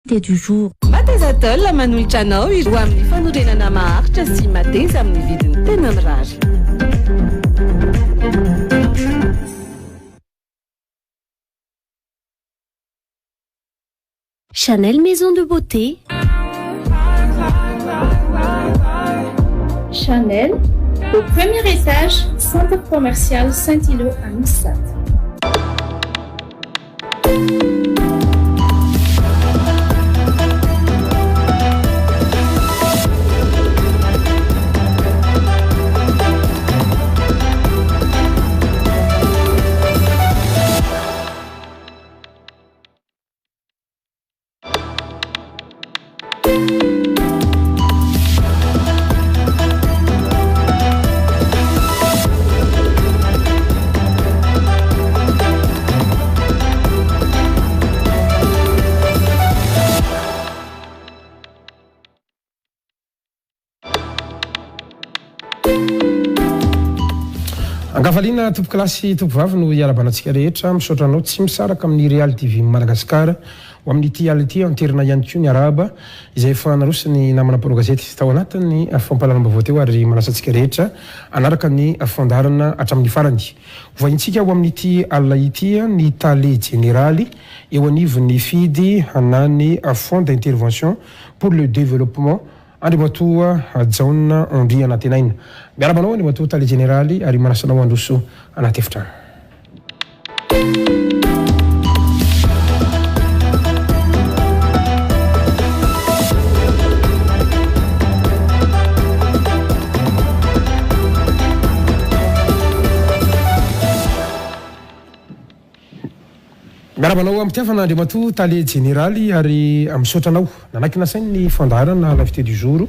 du jour. Matezatol la manolotra anao io amin'ny fanorenana maharitra sy mateza amin'ny vidiny tena mirary. Chanel Maison de Beauté. Chanel, au premier étage, centre commercial Saint-Hilo à Missat. Angafalina topo klasy topo vavy no iarabanantsika rehetra misaotra anao tsy misaraka amin'ny Real TV Madagascar ho amin'ny ity ality anterina ihany koa ny araba izay efa narosiny namana progazety tao anatiny fampalalamba voateo ary manasantsika rehetra anaraka ny fandarana hatramin'ny farany voahintsika ho amin'ny ity alina ity ny tale généraly eo anivon'ny fidy hanany fonds d'intervention pour le développement Andriamatoa Jaona ANDRIANANTENAINA miarabanao Andriamatoa tale généraly ary manasanao androso anaty efitrano. Miarabanao amitiavana Andriamatoa tale généraly ary misaotra anao nanakina sainy ny fandarana l'invité du jour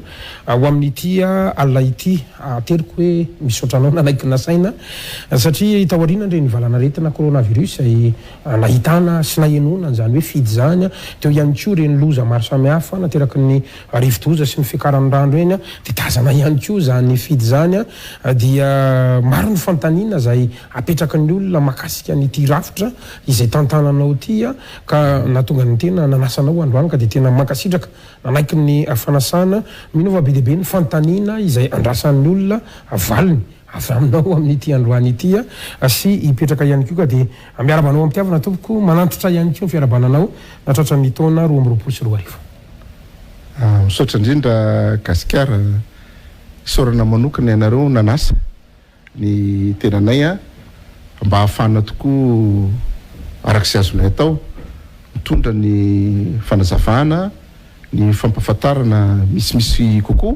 ho amin'ity alina ity ateriko hoe misaotra anao nanakina saina satria itaoriana ndre nivalana retina coronavirus ay nahitana sy nahenona zany hoe fidy zany teo ihany koa reny loza maro samihafa nateraky ny rivodoza sy ny fiakaran'ny rano eny dia tazana ihany koa zany fidy zany dia maro ny fantaniana zay apetraka ny olona makasika nyity rafitra izay tantanana tia ka natonga ny tena nanasanao androany ka dia tena mankasitraka nanaiky ny fanasana minova be deabe ny fantaniana izay andrasan'ny olona valiny avy aminao amin'ity androany ity sy hipetraka ihany koa ka dia miarabanao amitiavana tompoko manantitra ihany koa ny fiarabananao natratra ny taona 2024. Misaotra indrindra gasikara sorana manokana ianareo nanasa ny tenanay mba hahafana tokoa arak'izay azonay atao mitondra ny fanazavana ny fampafatarana misimisy kokoa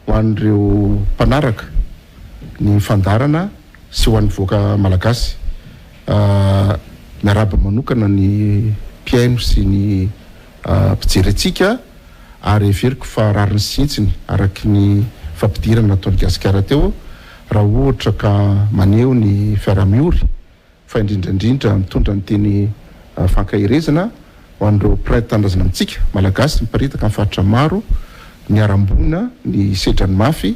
ho an'ireo mpanaraka ny fandarana sy ho an'ny voaka malagasy miaraba manokana ny mpiaino sy ny mpijery atsika ary everiko fa rariny sintsiny araky ny fampidirana ataon'ny gasikara teo raha ohatra ka maneho ny fiaramiory fa indrindrandrindra mitondra ny teny fankahirezana ho an'ireo mpiray tandrazana amintsika malagasy miparitaka amin'ny faritra maro ny arambona ny sedrany mafy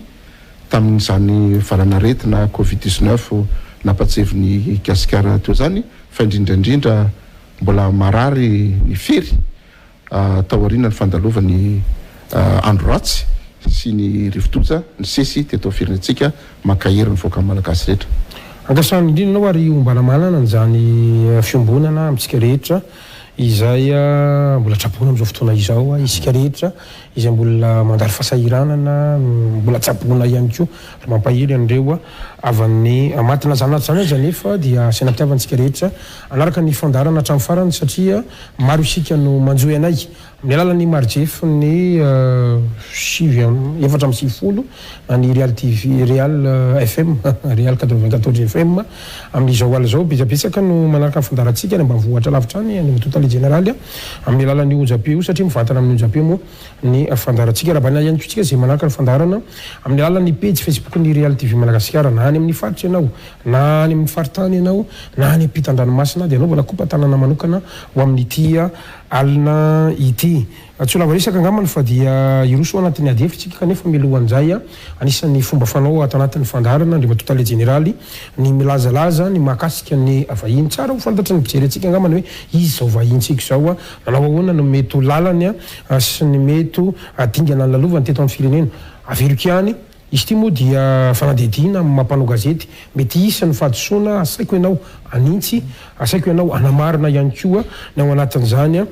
tamin'izany valanaretina Covid-19 nampatseviny gasikara teo zany fa indrindrandrindra mbola marary ny fery taoriana ny fandalovany andro ratsy sy ny rivotoza ny sesy teto firenetsika mankahery ny voaka malagasy rehetra. Angasany indrindra anao ary ombana manana an'izany fiombonana amintsika rehetra izay mbola tsaboana amin'izao fotoana izao isika rehetra izay mbola mandalo fahasahiranana mbola tsaboana ihany koa ary mampahery an'ireo avan'ny matina zanaty zany aza nefa dia senam-pitiavantsika rehetra anaraka ny fandarana hatramin'ny farany satria maro isika no manjoy anay amin'ny alalan'ny marjefy ny 7 ny Real TV Real FM Real 94 FM amin'izao ala zao betsaka no manaraka ny fandarantsika ny ambanivohitra lavitra any ny totale généraly amin'ny alalan'ny onjapio satria mivantana amin'ny onjapio moa ny fandarantsika raha bana ihany kotsika zay manaraka ny fandarana amin'ny alalan'ny page Facebook ny Real TV Madagascar na any amin'ny faritra ianao na any amin'ny faritany ianao na any ampitan-dranomasina dia anao mbola kopa tanana manokana ho amin'ity alina ity tsy lava resaka angambany fa dia iroso anatin'ny ady efitsika kanefa milohan'izay anisan'ny fomba fanao ato anatin'ny fandarana ndre matotale généraly ny milazalaza ny mahakasika ny vahiny tsara ho fantatry ny mpijery antsika angambany hoe izy zao vahintsika zao nanao ahoana no mety ho lalany sy ny mety dingana ny lalovany teto amin'ny firenena averiko ihany izy ity moa dia fanadidina mampanao gazety mety isany fahadisoana asaiko ianao anintsy asaiko ianao anamarina ihany koa ny ao anatin'izany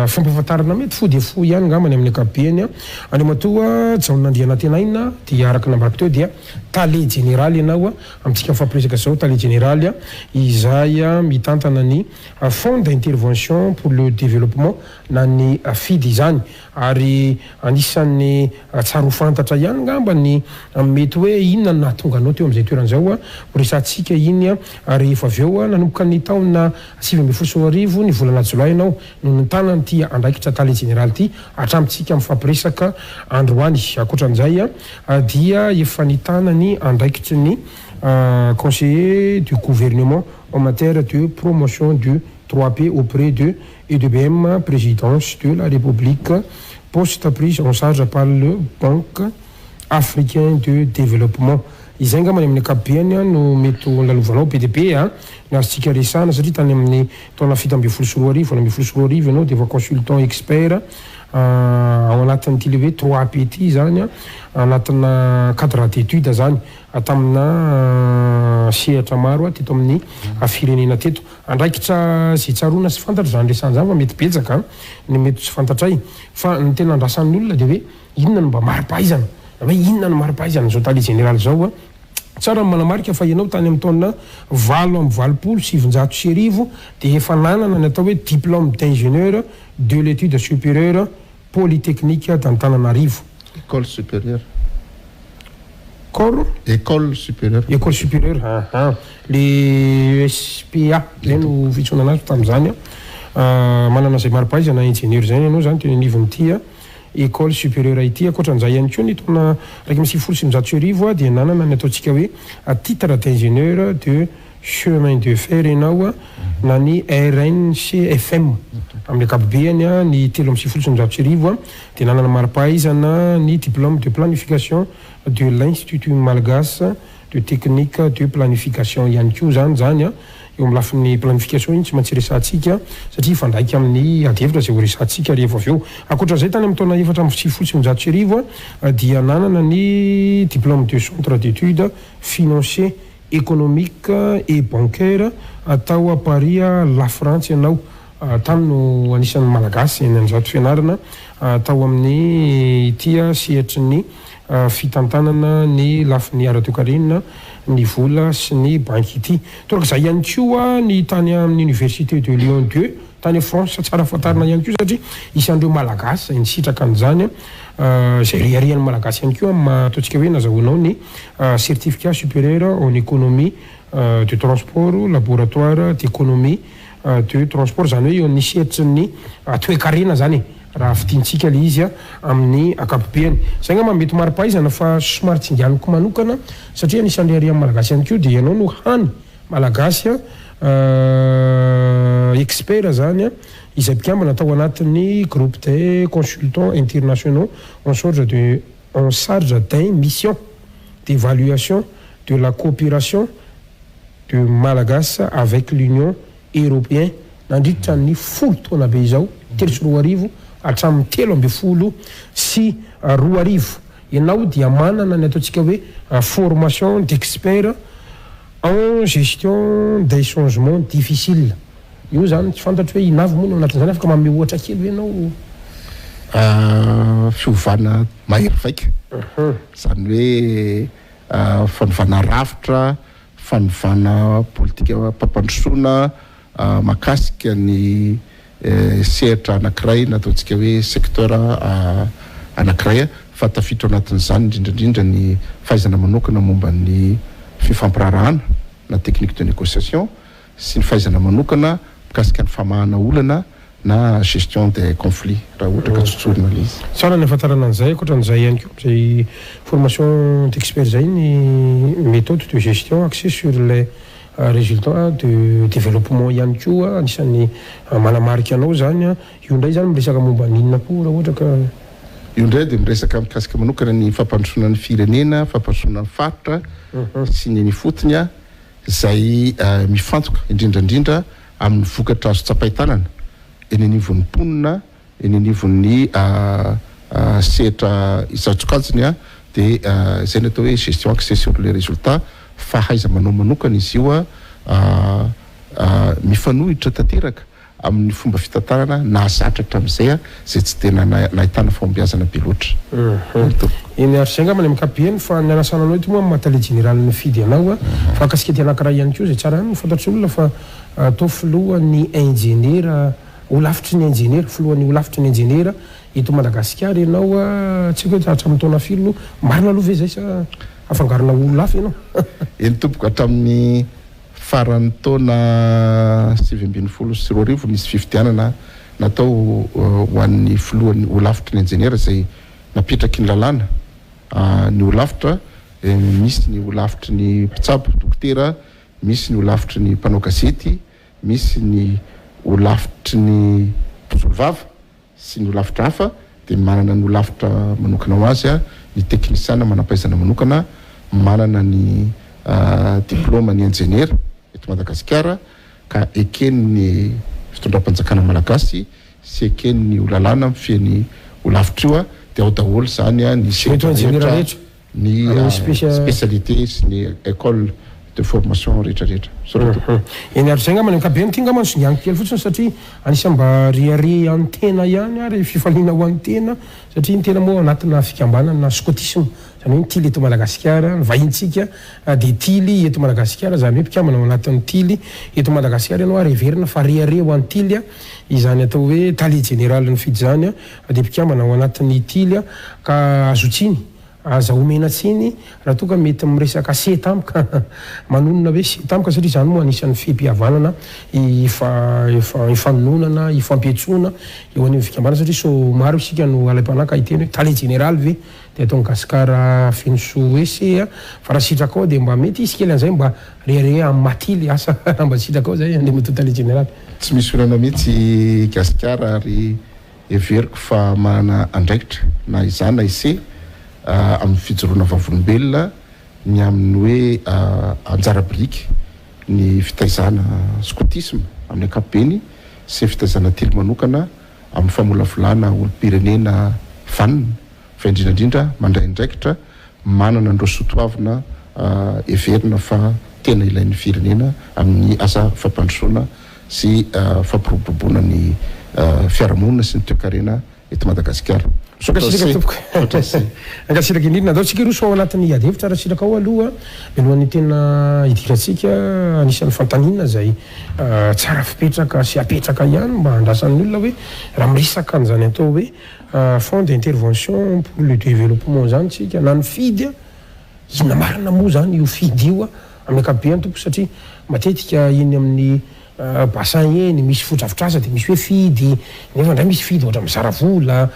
fampafantarana mety fo dia fo ihany ngambany amin'ny ankapobeny any matoa JOUR dia araka nambarako teo dia tale généraly ianao amintsika mifampiresaka zao tale généraly izay mitantana ny fonds d'intervention pour le développement na ny FID izany ary anisan'ny tsara ho fantatra ihany ngamba ny mety hoe inona nahatonga anao teo amin'izay toeran'izao ho resantsika iny rehefa avy eo nanomboka ny taona 2024 ny volana jolay ianao no nitanany ty andraikitra tale généraly ty hatramitsika mifampiresaka androany akoatran'izay dia efa nitanany andraikitry ny conseiller du gouvernement en matière de promotion du 3P auprès de EDBM, présidence de la République, poste prise en charge par le Banque africain de développement. Izay ngamba amin'ny ankapobeny no mety lalovanao PDP nazitsika resana satria tany amin'ny taona 7 ianao dia efa consultant expert ao anatin'ity le hoe 3P ty zany anatina cadre d'étude zany tamina sehatra maro teto amin'ny firenena teto andraikitra zay tsarona sy fantatra zany resana zany fa mety betsaka ny mety tsy fantatray fa ny tena andrasan'ny olona dia hoe inona no mba mari-pahaizana hoe inona no mari-pahaizana zao tale généraly zao tsara manamarika fa ianao tany amin'ny taona 7 dia efa nanana ny atao hoe diplôme d'ingénieur de l'étude supérieure polytechnique d'Antananarivo. École supérieure. École supérieure. Les SPA zay no fitsona anazy tamin'izany manana zay mari-pahaizana ingénieur zany ianao zany teny anivon'ity école supérieure ity akoatran'izay ihany koa ny taona 1 dia nanana ny ataontsika hoe titre d'ingénieur de chemin de fer ianao na ny RNCFM amin'ny ankapobeny ny 3 dia nanana mari-pahaizana ny diplôme de planification de l'Institut malagasy de technique de planification ihany koa zany eo amin'ny lafin'ny planification iny tsy maintsy resantsika satria fandraiky amin'ny adihevitra zay ho resantsika rehefa avy eo akoatran'izay tany amin'ny taona 4 dia nanana ny diplôme de centre d'étude financier économique et bancaire atao à Paris la France ianao tany no anisan'ny malagasy eny an'zato fianarana atao amin'ny tia sehatry ny fitantanana ny lafin'ny ara-toekarenina ny vola sy ny banky ity toraka zay ihany koa ny tany amin'ny université de Lyon 2 tany France tsara fantarina ihany koa satria isan'ireo malagasy ny sitraka an'izany zay riarian'ny malagasy ihany koa ataontsika hoe nazahoanao ny certificat supérieur en économie de transport laboratoire d'économie de transport zany hoe eo ny sehatry ny toekarena zany raha fitintsika le izy amin'ny ankapobeny zay ngamba mety mari-pahaizana fa somary tsy ingianiko manokana satria anisan'ny riarian'ny malagasy ihany koa dia ianao no hany malagasy expert zany izay mpikambana atao anatin'ny groupe des consultants internationaux en charge d'un mission d'évaluation de la coopération de Madagascar avec l'Union européenne nandritra ny 10 taona be izao 3 hatramin'ny 12 sy 2 ianao dia manana ny ataontsika hoe formation d'expert en gestion des changements difficiles io zany tsy fantatro hoe inavy moa no anatin'izany afaka manome ohatra kely hoe ianao fiovana mahery vaika zany hoe fanovana rafitra fanovana politika mpampandrosoana mahakasika ny sehatra anankiray na ataontsika hoe secteur anankiray fa tafiditra anatin'izany indrindrandrindra ny fahaizana manokana momba ny fifampirarahana na technique de négociation sy ny fahaizana manokana mikasika ny famahana olana na gestion des conflits raha ohatra ka tsotsorina le izy tsara ny afantarana an'izay akoatran'izay ihany koa zay formation d'expert zay ny méthode de gestion axée sur les résultat de développement ihany koa anisan'ny manamarika anao zany io ndray zany miresaka momba ninona koa raha ohatra ka io ndray dia miresaka mikasika manokana ny fampandrosoana ny firenena fampandrosoana ny faritra sy ny fotony a zay mifantoka indrindrandrindra amin'ny vokatra azo tsapaitanana eny anivon'ny mponina eny anivon'ny sehatra izatsokajiny a dia zay ny atao hoe gestion axée sur les résultats fahaiza manao manokana izy io mifanohitra tanteraka amin'ny fomba fitantarana na zatra hatramin'izay zay tsy tena nahitana fahombiazana be loatra eny ary zay angamba ny ankapobeny fa ny anasana anao ety moa mahatale général ny fidy anao fa kasikety anankiray ihany koa zay tsara any fantatry olona fa atao filohan'ny ingénieur olafitry ny ingénieur filohan'ny olafitry ny ingénieur eto Madagascar ianao tsy hoe hatramin'ny taona firy no marina aloha ve zay sa afangarona olafy ianao eny tompoko hatramin'ny faran'ny taona 2017 sy 2020 nisy fifidianana natao ho an'ny filohan'ny olafitry ny ingénieur zay napetraky ny lalàna ny olafitra misy ny olafitry ny mpitsabo dokotera misy ny olafitry ny mpanao gazety misy ny olafitry ny mpisolovava sy ny olafitra hafa dia manana ny olafitra manokana ho azy ny teknisiana manampaizana manokana manana ny diplôma ny ingénieur eto Madagascar ka eken'ny fitondram-panjakana malagasy sy eken'ny olalàna mifeny olafitra io dia ao daholo zany ny ny spécialité sy ny école de formation rehetrarehetra eny ary zay ngamba ny ankabeny ty ngamba ny kely fotsiny satria anisany mba riare antena ihany ary fifaliana ho antena satria ny tena moa anatina fikambanana scotisme zany hoe ny tily eto Madagascar ny vahintsika dia tily eto Madagascar zany hoe mpikambana ao anatin'ny tily eto Madagascar ianao ary heverina fa riare ho an'ny tily izany atao hoe tali général ny fidy zany dia mpikambana ao anatin'ny tily ka azotsiny aza omena tsiny raha toa ka mety miresaka setampoka manonona hoe setampoka satria zany moa anisan'ny fipihavanana ifanononana ifampiatsoana eo an'ny fikambana satria so maro isika no alay-panaka hiteny hoe tali général ve dia atao Gasikara fenoso ese fa raha sitraka ao dia mba mety izy kely an'izay mba rere amin'ny matily asa raha mba sitraka ao zay andeha mato tali général tsy misy olana mihitsy Gasikara ary everiko fa manana andraikitra na izany na ise amin'ny fijoroana vavolombelona ny amin'ny hoe anjara biriky ny fitaizana scotisme amin'ny ankapobeny sy fitaizana telo manokana amin'ny famolavolana olo-pirenena vanina fa indrindrandrindra mandray andraikitra manana andro sotoavina everina fa tena ilain'ny firenena amin'ny asa fampandrosoana sy fampiroboroboana ny fiarahamonina sy ny toe-karena eto Madagasikara ankasiraka indrindra andao tsika roso ao anatin'ny adevitra raha siraka ao aloha milohan'ny tena idiratsika anisan'ny fantanina zay tsara fipetraka sy apetraka ihany mba andrasan'ny olona hoe raha miresaka an'izany atao hoe fond d'intervention pour le développement zany tsika na ny fidy inona marina moa zany io fidy io amin'ny ankapobeny tompo satria matetika iny amin'ny bassin eny misy fodrafitrasa dia misy hoe fidy nefa ndray misy fidy ohatra mizara vola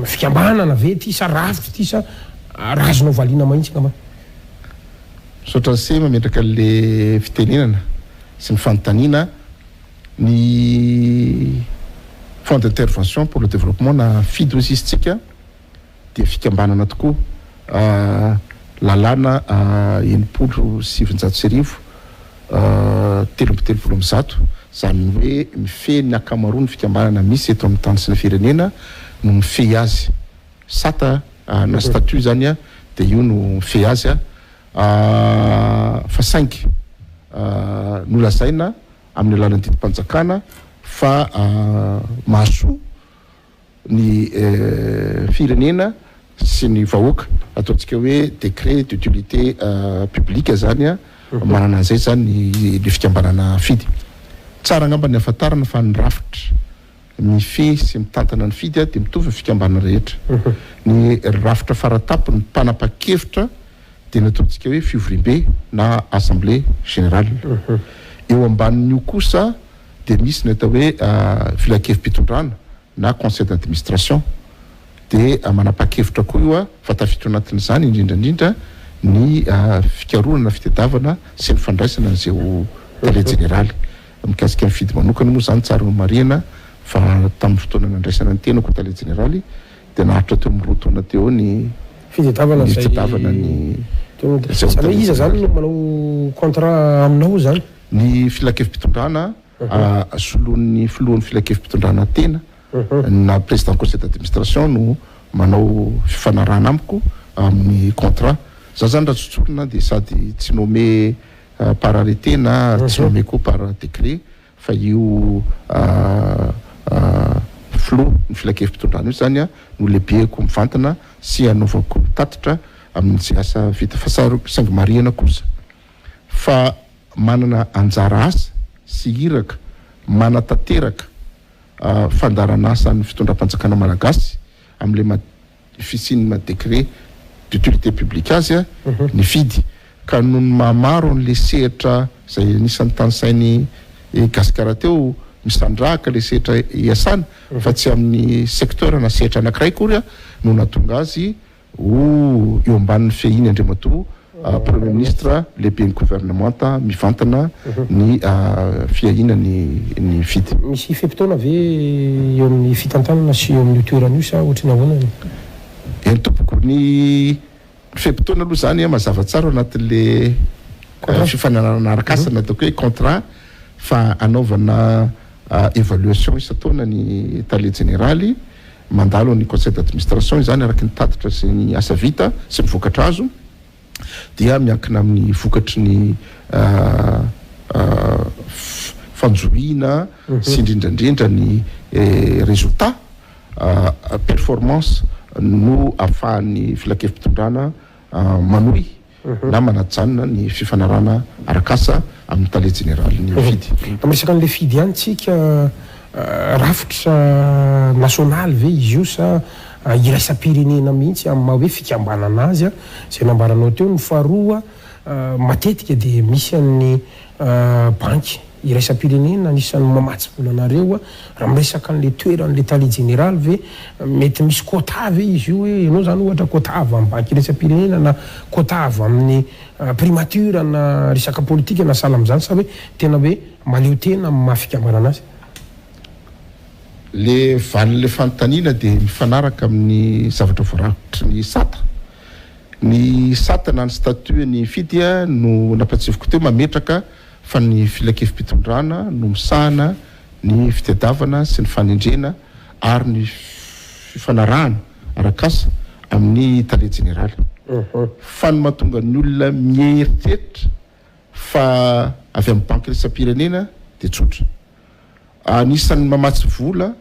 fikambanana ve ty sa rafitra ty sa razonao valiana mahitsy ngamba sotra ny se mametraka le fitenenana sy ny fanontaniana ny fond d'intervention pour le développement na fidy ozy izytsika dia fikambanana tokoa lalàna enimpolo sivinjato sy arivo telopolo mizato zany hoe mifehy ny akamaroa ny fikambanana misy eto amin'ny tany sy ny firenena no mifehy azy sata na statut zany dia io no mifehy azy fa saingy nolazaina amin'ny alalan'ny didim-panjakana fa mahasoa ny firenena sy ny vahoaka ataontsika hoe décret d'utilité publique zany manana an'izay zany ny fikambanana fidy tsara angamba ny afantarana fa ny rafitra mifehy sy mitantana ny fidy dia mitovy ny fikambanana rehetra ny rafitra faratapo ny mpanapa-kevitra dia nataontsika hoe fivorim-be na assemblée générale eo ambanin'io kosa dia misy ny atao hoe filakevim-pitondrana na conseil d'administration dia manapa-kevitra koa io fa tafiditra anatin'izany indrindrandrindra ny fikaronana fitadiavana sy ny fandraisana an'izay télé généraly mikasika ny fidy manokana moa zany tsara marina fa tamin'ny fotoana nandraisana ny tenako télé généraly dia naharitra teo amin'ny roa taona teo ny fitadiavana ny iza zany no manao contrat aminao zany ny filakevim-pitondrana soloan'ny filohan'ny filakevim-pitondrana tena na président conseil d'administration no manao fifanarana amiko amin'ny contrat za zany raha tsotsorina dia sady tsy nommé par arrêté na tsy nommé koa par décret fa io flo ny filakevim-pitondrana io zany no lehibeako mivantana sy anaovako tatitra amin'izay asa vita fa saingy mariana kosa fa manana anjara asa sy iraka manatanteraka fandarana asa ny fitondram-panjakana malagasy amin'ilay fisinina décret d'utilité publique azy ny fidy ka noho ny mahamaro n'le sehatra zay nisan'ny tanysainy gasikara teo misandrahaka le sehatra iasana fa tsy amin'ny secteur na sehatra anankiray kory no natonga azy eo ambanin'ny fehiny andriamatoa premier ministre lehibe ny gouvernementa mivantana ny fiahina ny fidy misy fepitona ve eo amin'ny fitantanana sy eo amin'ny toerana io sa ohatrany ahoana eny tompoko ny fepitona aloha zany mazava tsara anatin'le fifanarana arakasana ataoko hoe contrat fa anaovana évaluation isataona ny télé généraly mandalo ny conseil d'administration zany araky ny tatitra sy ny asa vita sy ny vokatra azo dia miankina amin'ny vokatry ny fanjohina sy indrindrandrindra ny résultat performance no ahafahan'ny filakevim-pitondrana manohy na manajanona ny fifanarana arakasa amin'ny télé généraly ny fidy miresaka an'le fidy ihany tsika rafitra national ve izy io sa iraisam-pirenena mihitsy amin'ny maha hoe fikambanana azy zay nambaranao teo ny faharoa matetika dia misy an'ny banky iraisam-pirenena anisan'ny mamatsy volanareo raha miresaka an'le toeran'le télé généraly ve mety misy quota ve izy io hoe ianao zany ohatra quota avy amin'ny banky iraisam-pirenena na quota avy amin'ny primature na resaka politika na sala amin'izany sa hoe tena hoe maleo tena amin'ny mahafikambanana azy le valin'le fanontaniana dia mifanaraka amin'ny zavatra voarakitry ny sata na ny statut ny fidya no nampatsivoko teo mametraka fa ny filakevim-pitondrana no misahana ny fitadiavana sy ny fanendrena ary ny fifanarahana arakasa amin'ny télé généraly fa ny mahatonga ny olona mieritreritra fa avy amin'ny banky iraisam-pirenena dia tsotra anisan'ny mamatsy vola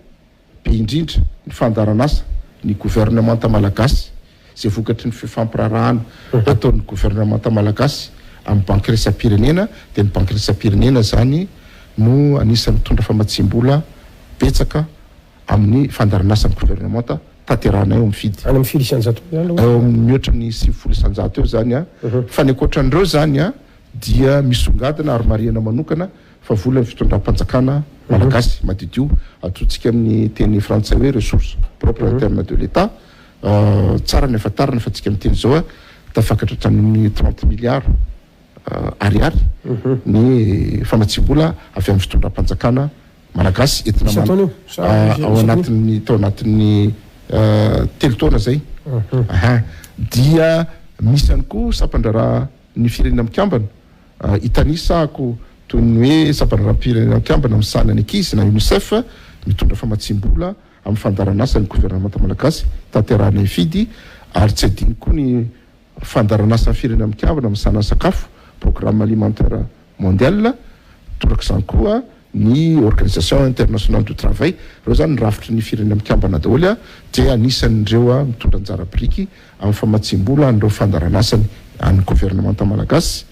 be indrindra ny fandarana asa ny gouvernementa malagasy zay vokatry ny fifampirarahana ataon'ny gouvernementa malagasy amin'ny banky iraisam-pirenena dia ny banky iraisam-pirenena zany no anisan'ny mitondra famatsim-bola betsaka amin'ny fandarana asa ny gouvernementa tanterana eo amin'ny fidy any amin'ny firy isan-jato eo mihoatra ny 5 isan-jato eo zany fa ny ankoatran'ireo zany dia misongadina ary mariana manokana fa vola ny fitondram-panjakana malagasy madidio atsotsika amin'ny teny frantsay hoe ressource propre interne de l'état tsara ny afatarana fa tsika miteny zao tafakatra hatramin'ny 30 milliards ariary ny famatsim-bola avy amin'ny fitondram-panjakana malagasy entina ao anatin'ny tao anatin'ny telo taona zay dia misy ihany koa sampandraraha ny firenena mikambana itanisako toy ny hoe sampandraraha firenena mikambana misahana ny ankizy na UNICEF mitondra famatsim-bola amin'ny fandarana asa ny gouvernementa malagasy tanterahana ifidy ary tsy adiny koa ny fandarana asa ny firenena mikambana misahana sakafo programme alimentaire mondial torak'izany koa ny organisation internationale du travail reo zany rafitry ny firenena mikambana daholo dia anisan'ireo mitondra anjara biriky amin'ny famatsim-bola an'ireo fandarana asany any gouvernementa malagasy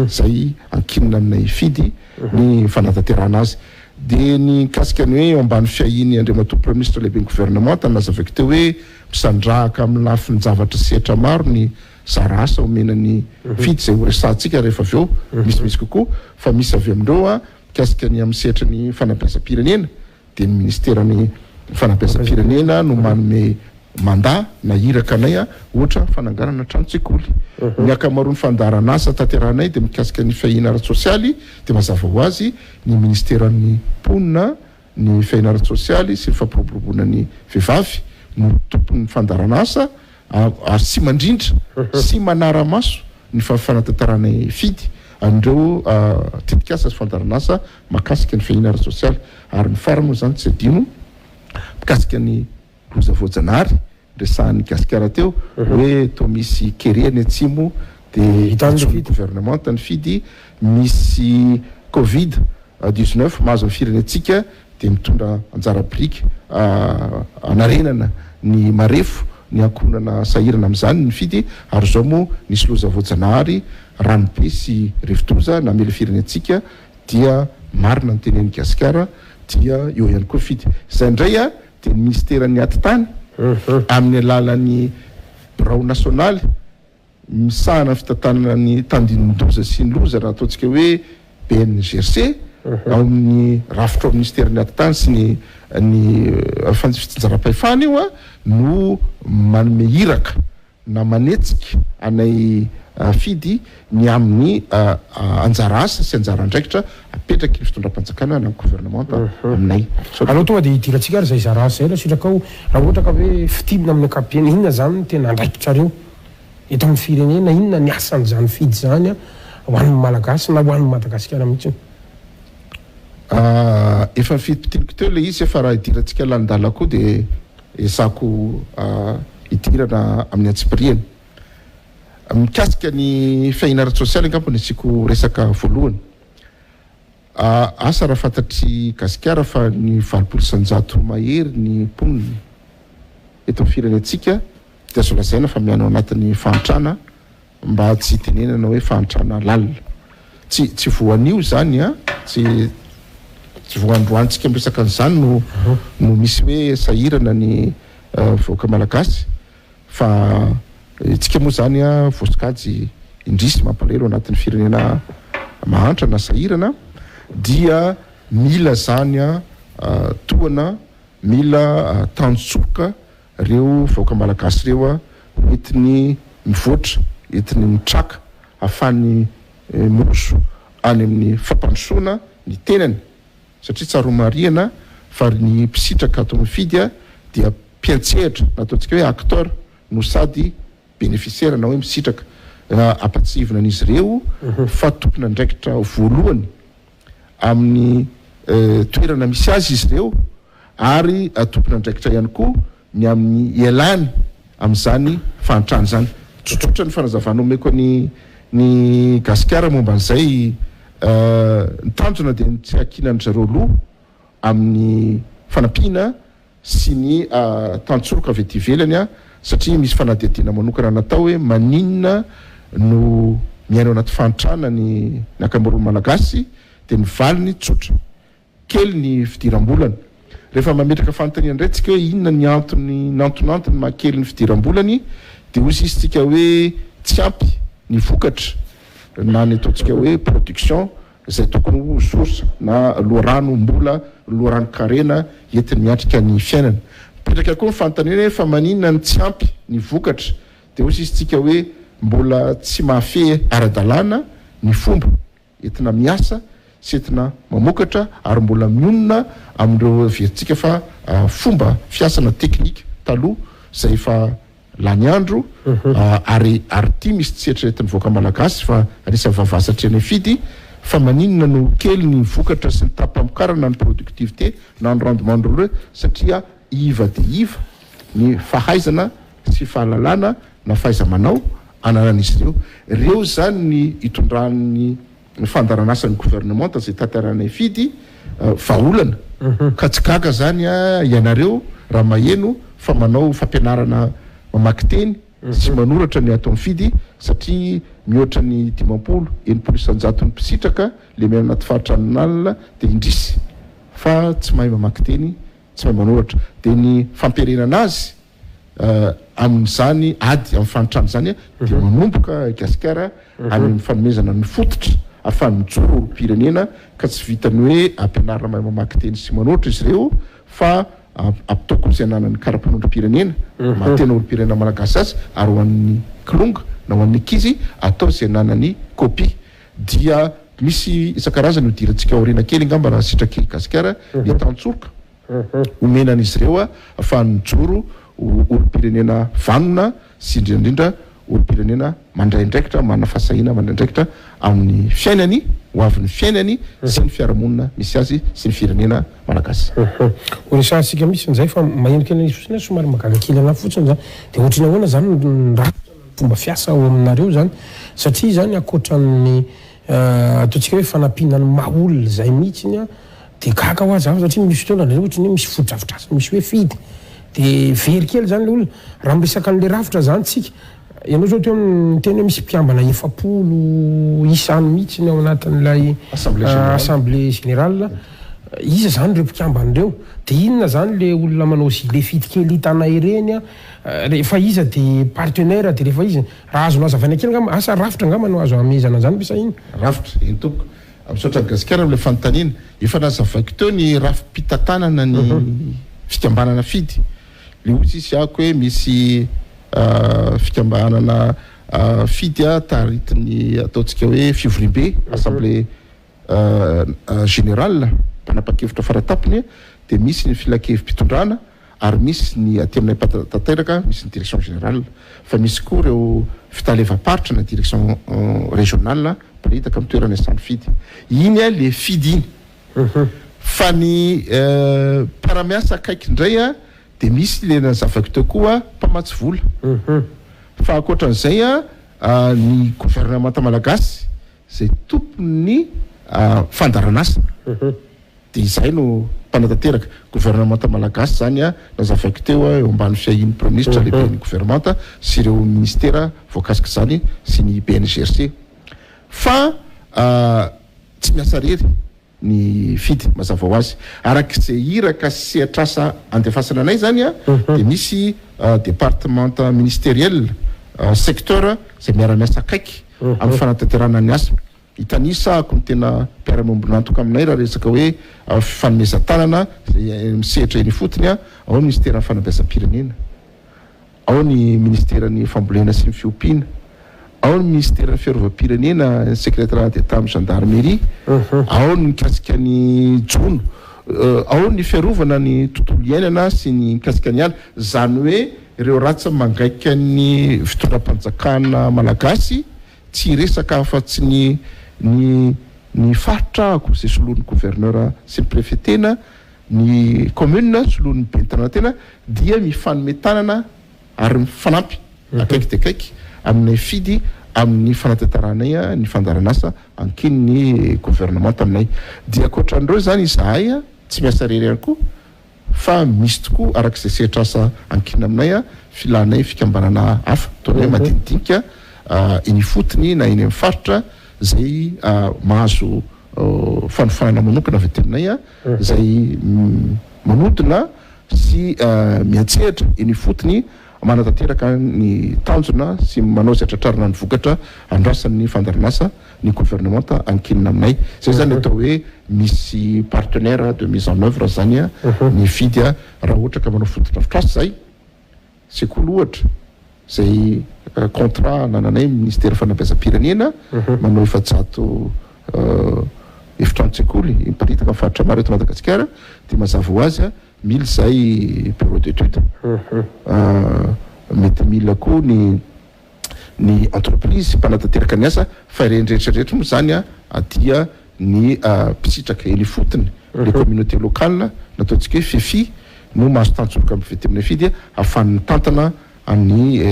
zay ankinina aminay fidy ny fanatanterahana azy dia ny kasika ny hoe eo ambany fiahiny andriamatoa premier ministre lehibe ny gouvernementa nazavako teo hoe misandrahaka amin'ny lafiny zavatra sehatra maro ny zara asa omenany fidy zay horesantsika rehefa avy eo misimisy kokoa fa misy avy amindreo kasika ny amin'ny sehatra ny fanabeazam-pirenena dia ny ministerany fanabeazam-pirenena no manome mandat na iraka anay a ohatra fananganana tranotsekoly ny akamaroany fandaranasa tanteranay de mikasika ny fahina ara-sosialy de mazava ho azy ny ministeran'ny mponina ny fahina ara-sosialy sy ny fampiroboroboana ny vehivavy no tompon'ny fandaranasa ary sy mandrindra sy manara-maso ny fanatantaranay fidy andreo tetikasa sy fandaranasa makasika ny fahina ara-sosialy ary ny farany moa zany tsy adino mikasika ny loza voajanahary resahan'ny gasikara teo hoe to misy kereny atsimo de hitan'ny gouvernement tany fidy misy covid 19 mahazo amin'ny firenetsika de mitondra anjara brika anarenana ny marefo ny ankonana sahirana amin'izany ny fidy ary zao moa nisy loza voajanahary ranobe sy rivotoza na mila firenetsika dia marina ny tenen'ny gasikara dia eo ihany koa fidy zay indray a de ny ministeran'ny atitany amin'ny alalan'ny birao nasionaly misahana ny fitantanana ny tandinondoza sy ny loza raha ataontsika hoe BNGRC amin'ny rafitra ao ministeran'ny atitany sy ny fitinjara-pahefana io a no manome iraka na manetsika anay fidy ny amin'ny anjara asa sy anjara andraikitra apetraky ny fitondram-panjakana na gouvernement aminay alao tonga de hitiratsika ary zay zara asa zay la sitraka ao raha ohatra ka hoe fitimina amin'ny ankapobeny inona zany no tena andraikitrareo eto amin'ny firenena inona ny asan'izany fidy zany a ho an'ny malagasy na ho an'ny Madagasikara mihitsy efa fitipitiliko teo le izy efa raha idiratsika landala koa de esako idirana amin'ny antsipiriany mikasika ny fahina ara-sosialy angambony asiko resaka voalohany asa raha fantatry gasikara fa ny 20% mahery ny mponiny eto amin'ny firenetsika de azo lazaina fa miano anatin'ny fahantrana mba tsy tenenana hoe fahantrana lalina tsy voanio zany a tsy voandroantsika miresaka an'izany no misy hoe sahirana ny voaka malagasy fa itsika moa zany a vosikajy indrisy mampalahelo anatin'ny firenena mahantra na sahirana dia mila zany a tohana mila tandroka reo voaka malagasy reo a entiny mivoatra entiny mitraka ahafany miroso any amin'ny fampandrosoana ny tenany satria tsaromariana fa ny mpisitraka ato amin'ny fidy a dia mpiantsehatra na ataontsika hoe acteur no sady bénéficiaire na hoe misitraka ampatsivina an'izy ireo fa tompona andraikitra voalohany amin'ny toerana misy azy izy ireo ary tompona andraikitra ihany koa ny amin'ny ialany amin'izany fahantrany zany tsotsotra ny fanazavana omeko ny gasikara momba an'izay ny tanjona de tsy hakinany zareo loha amin'ny fanampiana sy ny tantsoroka avy ety ivelany a satria misy fanadihadiana manokana natao hoe maninona no miaino anaty fahantrana ny akamaroany malagasy de ny valiny tsotra kely ny fidiram-bolany rehefa mametraka fanontaniana indray tsika hoe inona ny antonantony mahakely ny fidiram-bolany de ozy izy tsika hoe tsy ampy ny vokatra na ny ataontsika hoe production zay tokony ho source na loharano mbola loharano karena entiny miatrika ny fiainana mipetraka koa ny fanontaniana hoe fa maninona ny tsy ampy ny vokatra de ozy izy tsika hoe mbola tsy mahafe ara-dalàna ny fomba entina miasa sy entina mamokatra ary mbola mionona amin'ireo verintsika fa fomba fiasana teknika taloha zay fa lany andro ary ty misy tsy eritreretiny voaka malagasy fa anisa vavasatry any fidy fa maninona no kely ny vokatra sy ny tapamokarana ny productivité na ny rendement satria iva de iva ny fahaizana sy fahalalana na fahaiza-manao ananan'izy ireo zany ny itondran'ny fandaranasan'ny gouvernement zay tantaranay fidy vaolana ka tsy gaga zany a ianareo raha maheno fa manao fampianarana mamaky teny sy manoratra ny ato amin'ny fidy satria mihoatra ny 50 ny mpisitraka le miaino anaty fahatranon'alina de indrisy fa tsy mahay mamaky teny tsy mahay manoratra de ny fampirenana azy amin'izany ady amin'ny fanitrano zany a de manomboka gasikara amin'ny fanomezana ny fototra ahafany mijoro pirenena ka tsy vitany hoe ampianarana mahay mamaky teny sy manoratra izy ireo fa apitoko izay ananany karapanondrom-pirenena matena olo-pirenena malagasy azy ary ho an'ny kilonga na ho an'ny ankizy atao izay ananany kopia dia misy isan-karazany hodirantsika aoriana kely angamba raha sitraky gasikara ny tantsoroka omenan'izy ireo ahafahany joro olo-pirenena vanona sy indrindrandrindra olo-pirenena mandraindraikitra manana fahasahina mandraindraikitra amin'ny fiainany ho avin'ny fiainany sy ny fiarahamonina misy azy sy ny firenena malagasy oresantsika misy nzay fa mahendrika eny sosina somary magagakely ana fotsiny zany dia ohatrany ahoana zany nratra fomba fiasa ao aminareo zany satria zany akoatran'ny ataontsika hoe fanampianany maolona zay mihitsiny a dia kaka ho azy satria misy fotoana nareo ohatrany hoe misy fodrafitrasa misy hoe fidy dia very kely zany le olona raha miresaka an'le rafitra zany tsika ianao zao teo amin'ny teny hoe misy mpiambana 700 isany mihitsiny ao anatin'ilay assemblée générale iza zany reo mpiamban'ireo dia inona zany le olona manao le fidy kely hitanay ireny a rehefa iza dia partenaire dia rehefa izy raha azonao azavaina kely ngamba asa rafitra ngamba no azo amezana zany bisa iny rafitra iny toko ami'saotra gasikara am'le fanontaniana efa nazavaiko teo ny rafi-pitantanana ny fikambanana fidy le ozy isy ako hoe misy fikambanana fidy a taritiny ataontsika hoe fivorim-be assemblée générale mpanapa-kevitra faratapony dia misy ny filakevim-pitondrana ary misy ny aty aminay tanteraka misy ny direction générale fa misy koa reo fitalevam-paritra na direction régionale mparitaka amin'ny toerana sany fidy iny a le fidy iny fa ny mpiaramiasa akaiky indray a dia misy le nazavaiko teo koa mpamatsy vola fa akoatran'izay a ny gouvernemanta malagasy zay tompony fandaranasa dia izay no mpanatanteraka gouvernemanta malagasy zany a nazavaiko teo eo ambany fiahiny premier ministre lehibe ny gouvernemanta sy ireo ministera voakasika zany sy ny BNGRC fa tsy miasa rery ny fidy mazava ho azy arak'izay iraka sy sehatrasa andefasana anay zany a dia misy département ministériel secteur zay miara-miasa akaiky amin'ny fanatanterana ny asa hitanisako ny tena mpiara-mombonantoka aminay raha resaka hoe fanomezan-tanana misehatra eny fotony a ao ny ministera ny fanabeazam-pirenena ao ny ministerany fambolena sy ny fiompiana ao ny ministera ny fiarovam-pirenena secrétariat d'état amin'ny gendarmerie ao ny mikasika ny jono ao ny fiarovana ny tontolo iainana sy ny mikasika ny ala zany hoe ireo ratsa mangaika ny fitondram-panjakana malagasy tsy resaka afa-tsy ny faritrako zay soloan'ny gouverneur sy ny préfetena ny commune soloan'ny bentanatena dia mifanometanana ary mifanampy akaiky dia akaiky aminay fidy amin'ny fanatantaranay a ny fandaranasa ankiny ny gouvernement aminay dia akoatran'ireo zany izahay a tsy miasa rery ihany koa fa misy tokoa arak'izay sehatrasa ankiny aminay a filanay fikambanana hafa toana hoe madinidinika eny fotony na eny amin'ny faritra zay mahazo fanofanana manokana avy aty aminay a zay manodina sy miantsehatra eny fotony manatanteraka ny tanjona sy manao zay tratrarina ny vokatra andrasan'ny fandaranasa ny gouvernementa ankinina aminay zay zany atao hoe misy partenaire de mise en œuvre zany a ny fidy a raha ohatra ka manao fotodrafitrasa zay sekoly ohatra zay contrat nananay ministère fanabeazam-pirenena manao efajato efitrano-tsekoly miparitaka amin'ny faritra maro eto Madagasikara dia mazava ho azy a 1000 zay bureau d'étude mety 1000 koa ny entreprise mpanatanteraka ny asa fa ireny rehetrarehetra moa zany a dia ny mpisitraka eny fotony le communauté locale nataontsika hoe fefi no mahazo tantsoroka amin'ny vety amin'ny fidy ahafany tantana amin'ny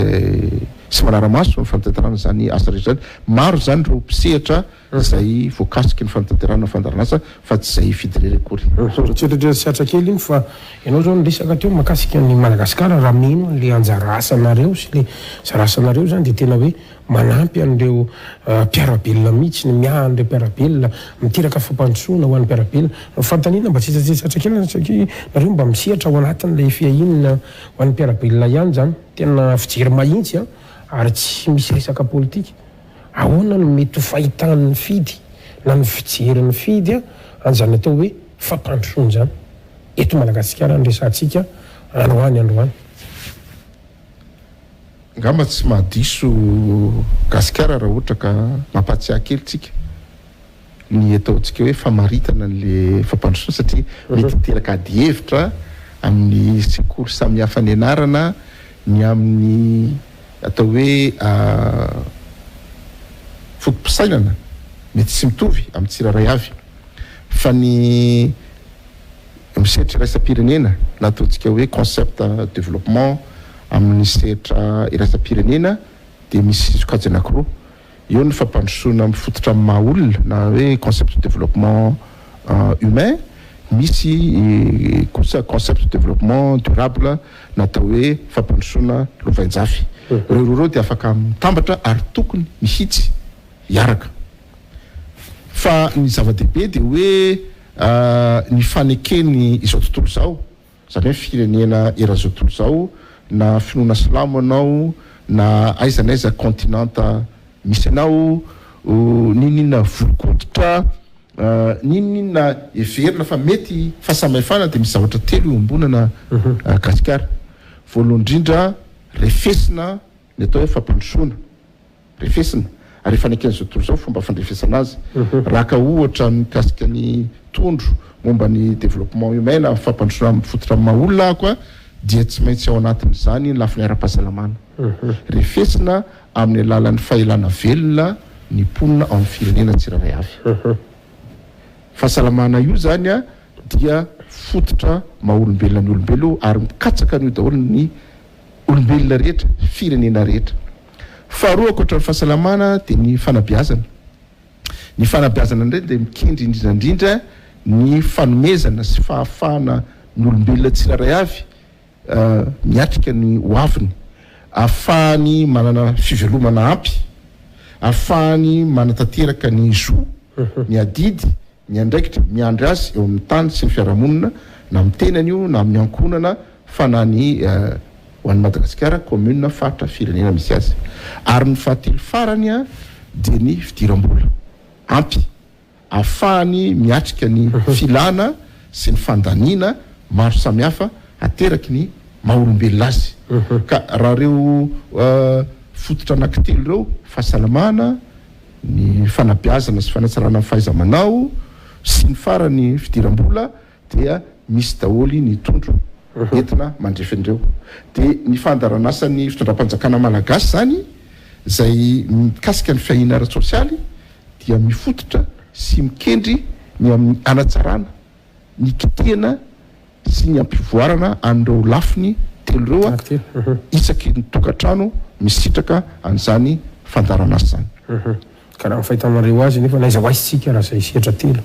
sy manara-maso ny fanatanterana zany asa rehetra zany maro zany reo mpisehatra zay voakasiky ny fanatanterana fandaranasa fa tsy zay fidy rery akory tsetratrera siatra kely iny fa ianao zao niresaka teo makasika ny Madagasikara raha mino le anjara asanareo sy le anjara asanareo zany dia tena hoe manampy an'ireo mpiarabelona mihitsy ny miandre mpiarabelona miteraka fampandrosoana ho an'ny mpiarabelona fantaniana mba tsetsatra kely satria nareo mba misehatra ao anatin'ilay fiahinana ho an'ny mpiarabelona ihany zany tena fijery mahitsy a ary tsy misy resaka politika ahoana no mety ho fahitan'ny fidy na ny fijery ny fidy a an'izany atao hoe fampandrosoana zany eto Madagasikara nresantsika androany ngamba tsy mahadiso gasikara raha ohatra ka mampatsiahy kely tsika ny ataontsika hoe famaritana n'le fampandrosoana satria mety teraka ady hevitra amin'ny sekoly samihafa ny anarana ny amin'ny atao hoe fotom-pisainana mety tsy mitovy amin'ny tsirairay avy fa ny misetra iraisam-pirenena na ataontsika hoe concept développement amin'ny sehatra iraisam-pirenena dia misy sokajy anankiroa eo ny fampandrosoana mifototra amin'ny maha olona na hoe concept développement humain misy kosa concept développement durable natao hoe fampandrosoana lovainjafy reo dia afaka mitambatra ary tokony mihitsy hiaraka fa ny zava-dehibe dia hoe ny fanekeny izao tontolo izao zany hoe firenena eran'izao tontolo izao na finoana silamo anao na aiza n'aiza continenta misy anao ninina volokoditra ninina everina fa mety fahasamihafana dia misy zavatra telo iombonana gasikara voalohany indrindra refesina ny atao hoe fampandrosoana refesina ary faneken'izao tontolo izao fomba fandrefesana azy raha ka ohatra mikasika ny tondro momba ny développement humain na fampandrosoana mifototra amin'ny maha olona koa dia tsy maintsy ao anatin'izany ny lafiny ara-pahasalamana refesina amin'ny alalan'ny fahelana velona ny mponina ao amin'ny firenena tsirairay avy fahasalamana io zany a dia fototra maha olombelona ny olombelo ary mikatsaka an'io daholo ny olombelona rehetra firenena rehetra faharoa ankoatra ny fahasalamana dia ny fanabeazana indray dia mikendry indrindrandrindra ny fanomezana sy fahafahana ny olombelona tsirairay avy miatrika ny hoaviny ahafahany manana fivelomana ampy ahafahany manatanteraka ny zo ny adidy ny andraikitra miandry azy eo amin'ny tany sy ny fiarahamonina na amin'ny tenany io na amin'ny ankonana fa na ny ho an'ny Madagasikara commune fatra firenena misy azy ary ny fahatelo farany a dia ny fidiram-bola ampy ahafahany miatrika ny filana sy ny fandaniana maro samihafa ateraky ny maha-olombelona azy ka raha reo fototra anankitelo reo fahasalamana ny fanabeazana sy fanatsarana ny fahaiza-manao sy ny farany fidiram-bola dia misy daholy ny tondro entina mandrefindreo dia ny fandaranasany fitondram-panjakana malagasy zany izay mikasika ny fiahiana ara-tsosialy dia mifototra sy mikendry ny amin'ny anatsarana ny kitihana sy ny ampivoarana an'ireo lafiny telo reo a isaky ny tokantrano misitraka an'izany fandaranasa zany ka raha mifahitamareo azy nefa naiza ho aizitsika raha zay sehatra telo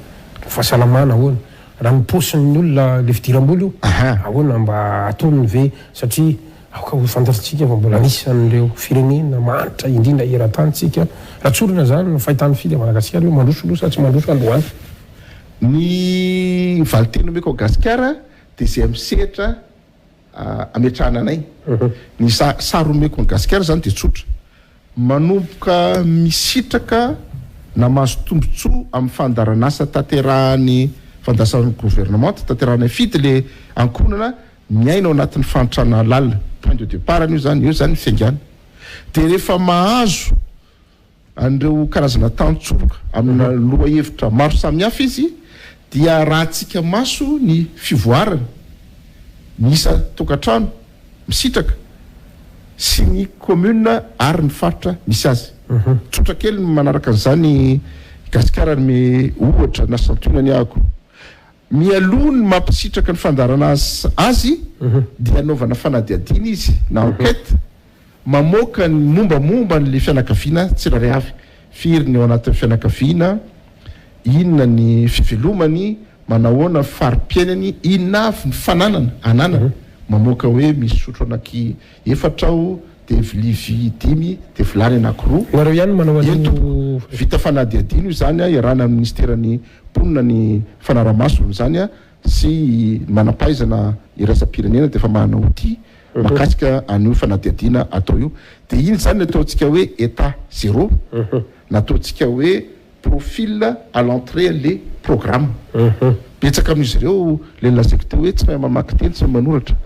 fahasalamana ahoana raha miposiny olona le fidiram-bola io ahoana mba ataony ve satria aoka ho fantatsika fa mbola anisan'ireo firenena manitra indrindra eran-tanytsika raha tsorina zany no fahitany fily a Madagasikara io mandrosolosa tsy mandroso androany ny valiteny omeko Gasikara dia izay misehatra ametrahana anay ny sary omeko Gasikara zany dia tsotra manomboka misitraka na mahazo tombotsoa amin'ny fandaranasa tanterahany fandasan'ny gouvernement tanterahany fity le ankonana miaina ao anatin'ny fantrana lalina point de départ io zany fiangana dia rehefa mahazo an'ireo karazana tantsoloka amina loha hevitra maro samihafa izy dia rahantsika maso ny fivoarana misa tokantrano misitraka sy ny commune ary ny faritra misy azy tsotra kely manaraka an'izany Gasikara me ohatra na santonany ahako mialoha ny mampisitraka ny fandarana azy dia anaovana fanadiadiana izy na enquête mamoaka ny mombamomba n'le fianakaviana tsirairay avy firy ny ao anatin'ny fianakaviana inona ny fivelomany manahoana farim-piainany inona avy ny fananana ananana mamoaka hoe misy sotro anaky efatra ao dia vilivy 10 dia vilany anankiroa nareo ihany manao eto vita fanadiadiana io zany a iarahana amin'ny ministerany mponina ny fanaraha-masony zany a sy manampaizana iraisam-pirenena dia efa manao ty makasika an'io fanadiadiana atao io dia iny zany nataontsika hoe état zéro nataontsika hoe profil à l'entrée les programmes betsaka amin'izy ireo le lazaiko teo hoe tsy mahay mamaky teny tsy mahay manoratra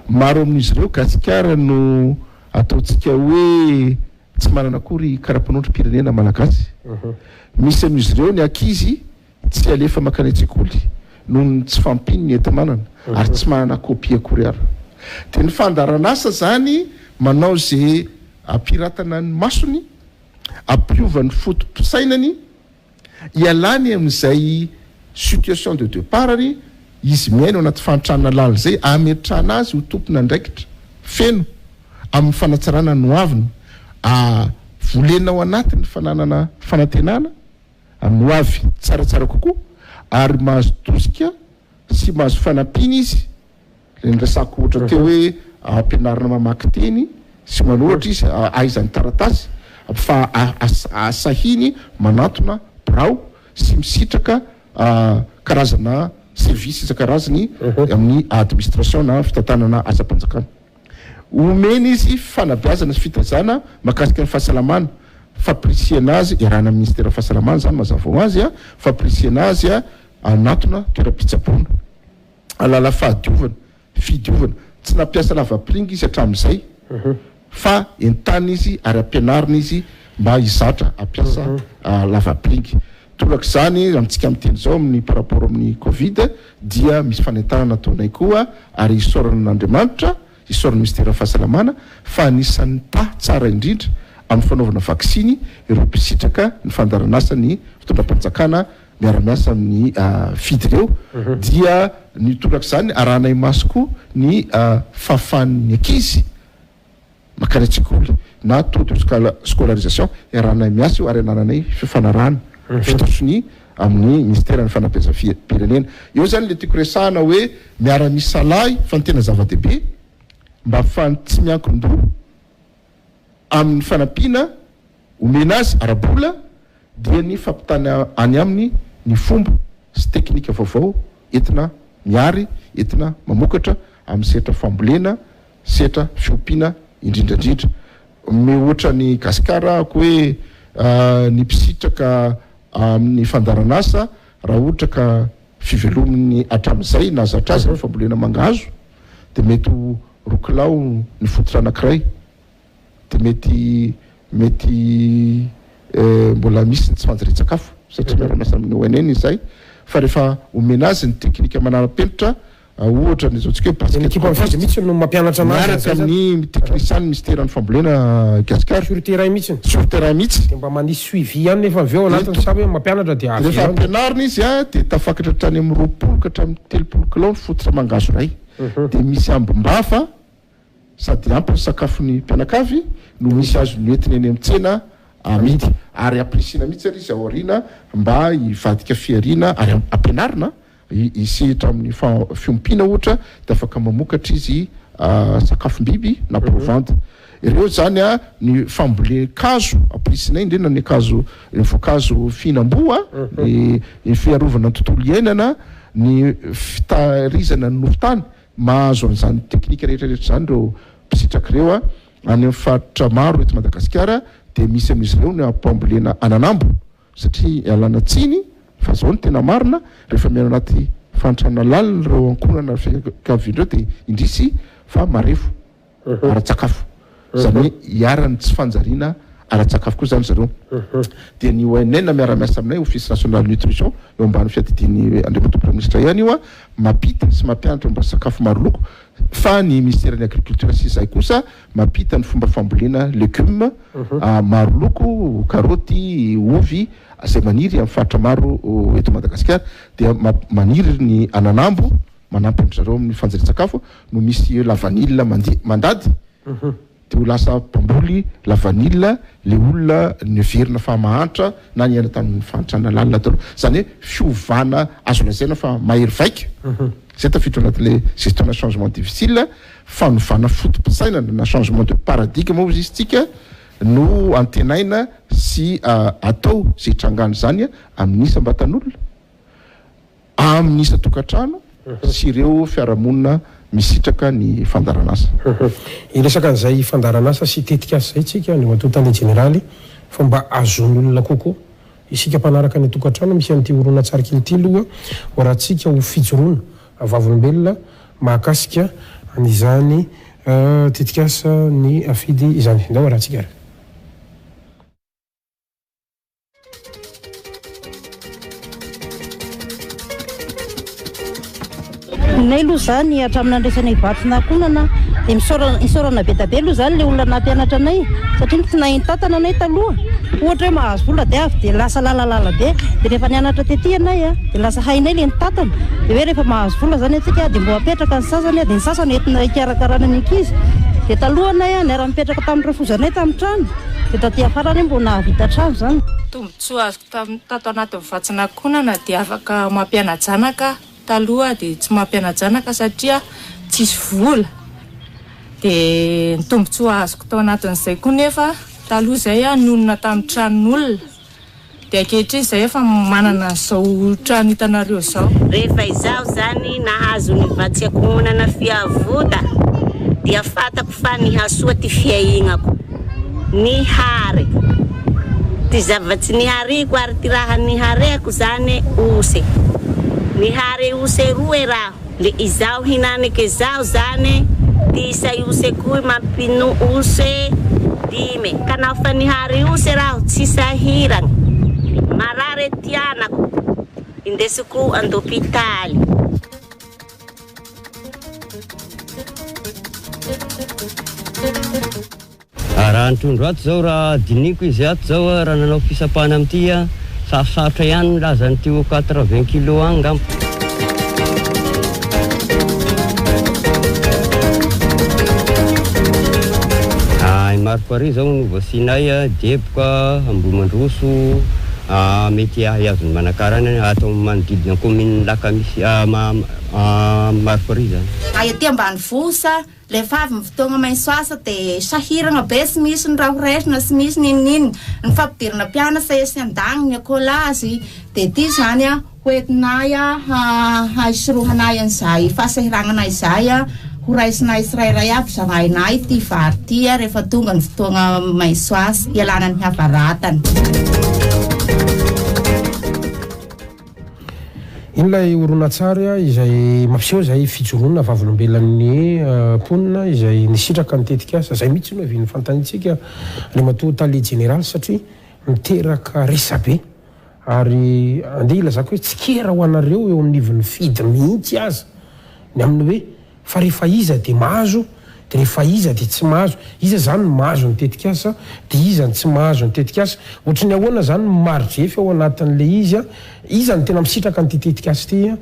maro amin'izy ireo Gasikara no ataontsika hoe tsy manana akory karapanondro pirenena malagasy misy amin'izy ireo ny ankizy tsy alefa makany an-tsekoly noho tsy fampiny ny entamanana ary tsy manana kopy akory ary dia ny fandaran'asa zany manao zay ampiratana ny masony ampiovany fotom-pisainany ialany amin'izay situation de départany izy miaino anaty fantrana lala zay ametrana azy ho tompona andraikitra feno amin'ny fanatsarana noaviny volena ao anatiny fananana fanantenana amin'ny hoavy tsaratsara kokoa ary mahazo tosika sy mahazo fanampiana izy ny resako ohatra teo hoe ampianarana mamaky teny sy manoratra izy aizany taratasy fa asahiny manatona birao sy misitraka karazana service isan-karazany amin'ny administration na fitantanana asa-panjakana omeny izy fanabeazana sy fitazana mahakasika ny fahasalamana fampirisiana azy iarahana amin'ny ministera fahasalamana zany mazava ho azy fampirisiana azy anatona toeram-pitsaboana alala fidiovana tsy nampiasa lava-piringa izy hatramin'izay fa entany izy ary ampianarina izy mba hizatra ampiasa lava-piringa tolaka zany amintsika miteny zao amin'ny par rapport amin'ny covid dia misy fanentanana ataonay koa ary isorana n'Andriamanitra isorana ministera fahasalamana fa anisan'ny tsara indrindra amin'ny fanaovana vaksiny ireo mpisitraka ny fandaran'asa ny fitondram-panjakana miara-miasa amin'ny fidy ireo dia ny tolaka zany arahanay masoko ny fahafahan'ny ankizy makany an-tsekoly na taux de scolarisation arahanay miasa io ary anananay fifanarahana fitosony amin'ny ministera ny fanabeazam-pirenena eo zany le tiako resahana hoe miara-misalahy fa ny tena zava-dehibe mba fany tsy miankin-doha amin'ny fanampiana omena azy arabola dia ny fampitany any aminy ny fomba sy teknika vaovao entina miary entina mamokatra amin'ny sehatra fambolena sehatra fiompiana indrindrandrindra ohatra ny Gasikara ako hoe ny mpisitraka amin'ny fandaran'asa raha ohatra ka fivelominy hatramin'izay na zatra azy ny fambolena mangazo dia mety rokilao ny fototra anankiray dia mety mbola misy ny tsy fanjary-tsakafo satria miara-miasa amin'ny ONN izay fa rehefa omena azy ny teknika manara-penitra ohatra ny zaontsika hoe basket mihitsy no mampianatra miaraka amin'ny teknisiany ministeran'ny fambolena Gasikara sur terrain mihitsy dia mba manisy suivi ihany nefa avy eo anatiny saby hoe mampianatra dia rehefa ampianarina izy dia tafakatra hatrany amin'ny 20 ka hatramin'ny 30 kilao ny fototra mangazo ray dia misy ambom-bafa sady ampy sakafony mpianakavy no misy azo noentiny eny amintsena amidy ary aprisina mihitsy ary izy ao arina mba hivadika fiarina ary ampianarina isehitra amin'ny fiompiana ohatra dia afaka mamokatra izy sakafom-biby na provente ireo zany ny fambolekazo aprisina indrindra ny kazo ny voankazo fihinam-boa ny fiarovana ny tontolo iainana ny fitahirizana ny nofotany mahazo an'izany teknika rehetrarehetra zany ireo mpisitraka ireo any amin'ny faritra maro eto Madagasikara dia misy amin'izy ireo ny ampambolena ananambo satria alana tsiny fa zao ny tena marina rehefa miaino anaty fantrana lalina ireo ankonana fiakaviandreo dia indrisy fa marefo ara-tsakafo zany hoe hiarany tsy fanjariana ara-tsakafo koa zany zareo dia ny ONN miara-miasa aminay office national nutrition eo ambany fiadidiny Andriamatoa Prime Ministre ihany io mampita sy mampianatra mba sakafo maro loko fa ny ministeran'ny agriculture sy izay kosa mampita ny fomba fambolena legume maro loko karoty ovy zay maniry amin'ny faritra maro eto Madagasikara dia maniry ny ananambo manampy ny zareo amin'ny fanjari-tsakafo no misy la vanille mandady dia ho lasa mpamboly la vanille le olona ny verina fa mahantra na ny aina tamin'ny fantrana lalina talo zany hoe fiovana azo lazaina fa mahery vaika zay tafiditra anatin'le gestion na changement difficile fanovana fotom-pisainana na changement de paradigme ozy izy tsika no antenaina sy atao zay trangano zany amin'isa mbatan'olona amin'isa tokantrano sy ireo fiarahamonina misitraka ny fandaran'asa iresaka an'izay fandaran'asa sy tetika asa zay tsika no atotany generaly fa mba azon'olona kokoa isika mpanaraka ny tokantrano misy an'ity horonan-tsary kely ity aloha ho rahantsika ho fijoroana vavolombelona mahakasika an'izany tetikasa ny afidy izany ndao ho rahantsika ary nay aloha zany hatramin'ny andraisana hivatsina konana dia misaorana be da be aloha zany le olona nampianatra anay satria tsy nahiny tantana anay taloha ohatra hoe mahazo vola dia avy dia lasa lalalala be dia rehefa nianatra tetỳ anay a dia lasa hainay le nitantana dia hoe rehefa mahazo vola zany atsika dia mbo apetraka ny sasany dia ny sasany entina ikarakarana ny ankizy dia taloha anay a niara-mipetraka tamin'ny refozanay tamin'ny trano dia taty afarany mbo nahavita trano zany tombontsoa azoko tato anaty mivatsina konana dia afaka mampianajanaka taloha dia tsy mampianajanaka satria tsisy vola dia ny tombontsoa azoko tao anatin'izay koa nefa taloha zay a nonona tamin'ny tranon'olona dia ankehitriny zay efa manana zao trano hitanareo zao rehefa izaho zany nahazo ny vatsiakonana fiavoda dia fatako fa nihasoa ty fiainako nihary ty zavatsy nihariko ary ty raha nihareko zany ose nihary ose roe raho le izaho hinanike izaho zany ty isa ose koa mampino ose dime kanao fa nihary ose raho tsy sahiragna marare tianako indesiko andopitaly raha nitrondro ato zao raha diniko izy ato zao raha nanao fisapahana amin'ity sarosarotra ihany lazany teo 80 kilo agny ngamba maro pare zao no voasinay deboka ambomandroso mety ahazony manakarana atao manodidina commune lakamisy maro pare zany aty ambany vosa lefa avy fotoagna mainso asa dia sahiragna be sy misy ny raha resina sy misy ninonino ny fampidirana mpianatra esy andagny ny akolazy dia ty zany a hoentinay haisorohanay an'izay fahasahiragnanay izay ho raisinay tsirairay avy zarainay ty vary ty rehefa tonga ny fotoagna mainso asa ialana ny havaratany inolay horonan-tsary izay mampiseho zay fijoroana vavolombelany mponina izay nisitraka nitetika asa zay mihitsy no aviany fantanitsika le matoa tale général satria miteraka resabe ary andeha ilazako hoe tsy kera ho anareo eo amin'n'ivon'ny fidy mihitsy aza ny amin'ny hoe fa rehefa iza dia mahazo dia rehefa iza dia tsy mahazo iza zany mahazo nitetika asa dia iza ny tsy mahazo nitetika asa ohatrany ahoana zany marodrefy ao anatin'le izy iza ny tena misitraka nytitetika asa ty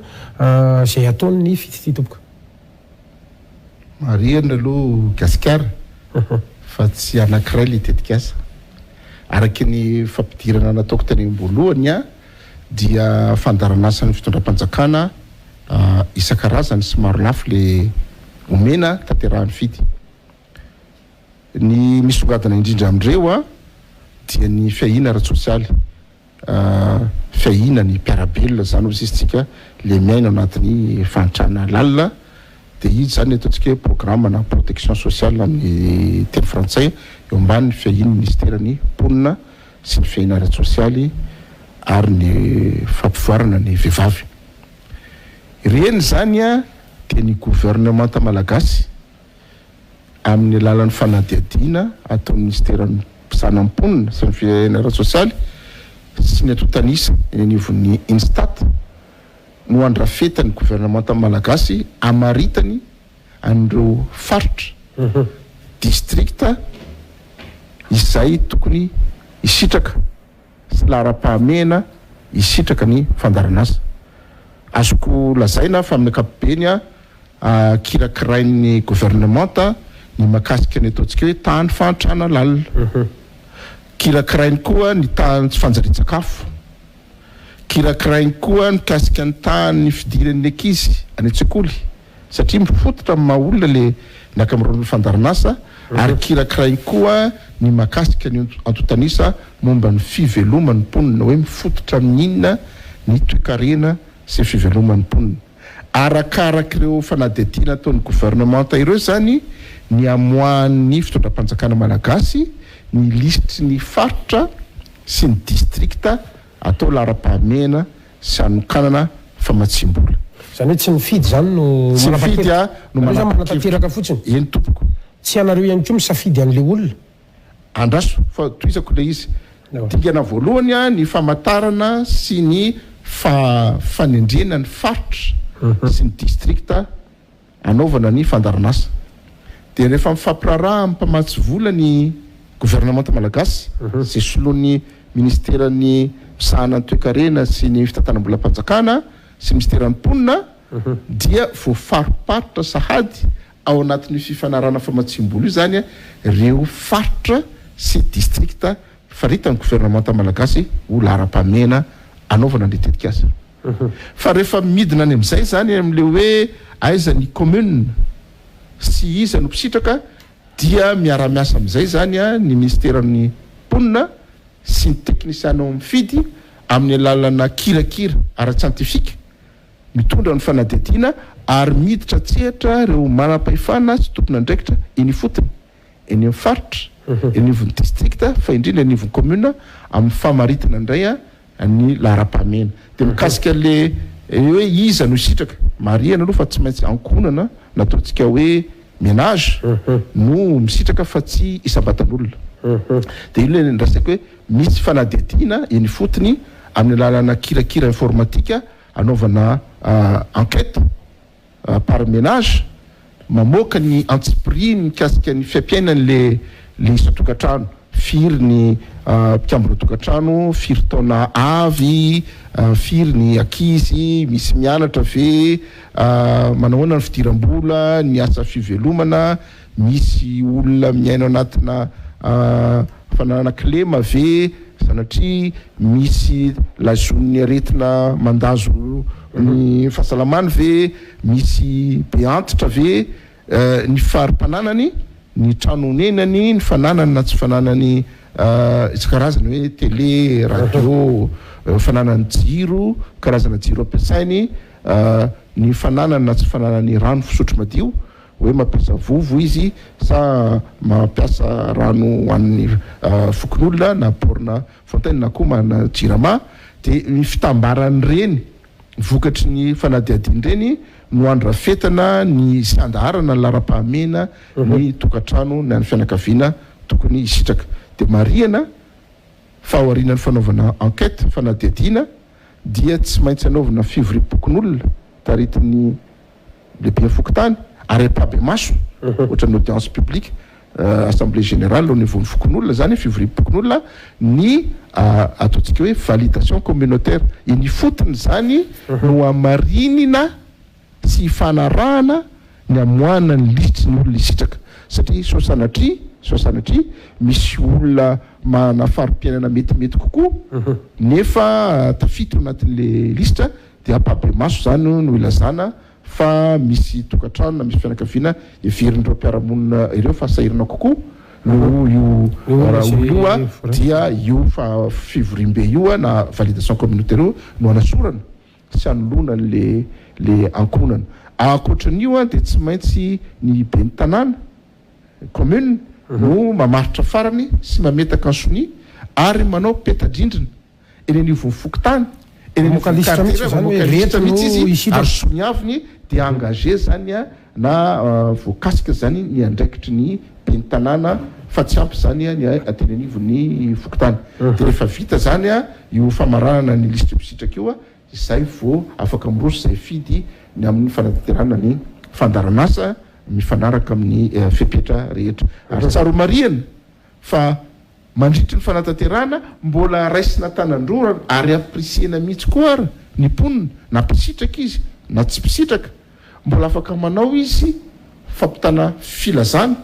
zay ataony fitity tompoka mariana aloha gasikara fa tsy anankiray le tetika asa araky ny fampidirana nataoko tany amboalohany dia fandaranasany fitondram-panjakana isan-karazany sy maro lafo le omena tanterahan'ny fidy ny misongadana indrindra amindreo dia ny fiahina ara-tsosialy fiahina ny mpiarabelona zany osisitsika le miaina anatin'ny fanitrana lalina dia izy zany ataontsika hoe programme na protection sociale amin'ny teny frantsay eo ambany ny fiahiny ministerany mponina sy ny fiahina ara-tsosialy ary ny fampivoarana ny vehivavy ireny zany dia ny gouvernemanta malagasy amin'ny alalan'ny fanadiadiana ataon'ny ministeran'ny mpisanam-ponina sy ny fiahina ara-tsosialy sy ny atotanisa nivon'ny instat no andrafetany gouvernemanta malagasy amaritany an'ireo faritra districta izay tokony isitraka sy lara-pahamehana isitraka ny fandaranasa azoko lazaina fa amin'ny ankapobeny kirakirain'ny gouvernemanta ny makasika ny ataontsika hoe tany fantrana lalina kirakirainy koa ny tany tsy fanjarian-tsakafo kirakirainy koa mikasika ny tany ny fidiran'ny ankizy any an-tsekoly satria mifototra amin'ny maha olona le niaka amin'irony fandaranasa ary kirakirainy koa ny makasika ny antotanisa momba ny fivelomany mponina hoe mifototra amin'inona ny toekarena sy fivelomany mponina arakarak'ireo fanadihadiana ataon'ny gouvernemanta ireo zany ny amoan'ny fitondram-panjakana malagasy ny listry ny faritra sy ny districta atao lara-pahamena sy anokanana famatsim-bola zany hoe tsy mifidy zany no tsy mifidy a no manatateraka fotsiny eny tompoko tsy anareo ihany koa misafidy an'le olona andraso fa toizako le izy dingana voalohany a ny famantarana sy ny fanendrena ny faritra sy ny districta anaovana ny fandaranasa dia rehefa mifampiraraha mpamatsy vola ny gouvernemanta malagasy sy soloan'ny ministeran'ny misahana ny toe-karena sy ny fitantanam-bolam-panjakana sy ministeran'ny mponina dia voafariparitra sahady ao anatin'ny fifanarana famatsim-bola io zany reo faritra sy districta faritany gouvernemanta malagasy ho lara-pamena anaovana le tetika azy fa rehefa midina any amin'izay zany am'le hoe aiza ny commune sy iza no mpitsitraka dia miara-miasa amin'izay zany a ny ministeran'ny mponina sy ny teknisiana ao mifidy amin'ny alalana kirakira ara-tsiantifika mitondra ny fanadihadiana ary miditra tsehatra reo manam-pahefana sy tompona andraikitra eny fotony eny amin'ny faritra eny ivon'ny districta fa indrindra eny ivon'ny commune amin'ny famaritina indray a ny lara-pamena dia mikasika le hoe iza no isitraka mariana aloha fa tsy maintsy ankonana nataontsika hoe ménage no misitraka fa tsy isabatan'olona dia io le ndrasaka hoe misy fanadihadiana eny fotony amin'ny alalana kirakira informatika anaovana enquête par ménage mamoaka ny antsipri mikasika ny fiampiainany le isa-tokantrano firy ny mpikambona tokantrano firy taona avy firy ny akizy misy mianatra ve manahoana ny fidiram-bola ny asa fivelomana misy olona miaino anatina fananana kilema ve sanatria misy lazon'ny aretina mandazo ny fahasalamany ve misy be antitra ve ny farim-pananany ny trano nenany ny fananany na tsy fananany isan-karazany hoe télé radio fananany jiro karazana jiro ampiasainy ny fananany na tsy fananany rano fisotro madio hoe mampiasa vovo izy sa mampiasa rano hoan'ny fokon'olona na borna fontaine na koa mana jirama dia ny fitambarany reny vokatry ny fanadihadiany reny no andrafetana ny sandarana ny lara-pahamena ny tokantrano na ny fianakaviana tokony isitraka dia mariana fahoarinany fanaovana enquête fanadihadiana dia tsy maintsy anaovana fivoriam-pokon'olona taritin'ny lehibe fokotany ary apabe maso ohatra ny audience publique assemblée générale au niveau ny fokon'olona zany fivoriam-pokon'olona ny ataontsika hoe validation communautaire iny fotony zany no amarinina sy fanarahana ny amoana ny lisitry ny olona isitraka satria sosanatria misy olona manafari-piainana metimety kokoa nefa tafito anatin'le lisitra dia apabe maso zany no ilazana fa misy tokantrano na misy fianakaviana everindreo mpiaramonina ireo fa sahirana kokoa no io oloa dia io fa fivorimbe io na validation communautaire io no anasorana sy anolona le ankonana ankoatran'io dia tsy maintsy ny be ny tanàna commune no mamaritra farany sy mametaka ansoni ary manao petadrindrina eny anivon'ny fokotany eny anivon'nykartera mihitsy izy ary sony aviny dia engagé zany na voakasika zany ny andraikitry ny be ny tanàna fa tsy ampy zany ny ateny anivon'ny fokotany dia rehefa vita zany io famaranana ny lisitra misitraka io izay vo afaka miroso zay fidy ny amin'ny fanatanterana ny fandaranasa mifanaraka amin'ny fepetra rehetra ary tsaro mariana fa mandritry ny fanatanterana mbola raisina tanandrora ary aprisiena mihitsy koa ary ny mponina na mpisitraka izy na tsy mpisitraka mbola afaka manao izy fampitana filazana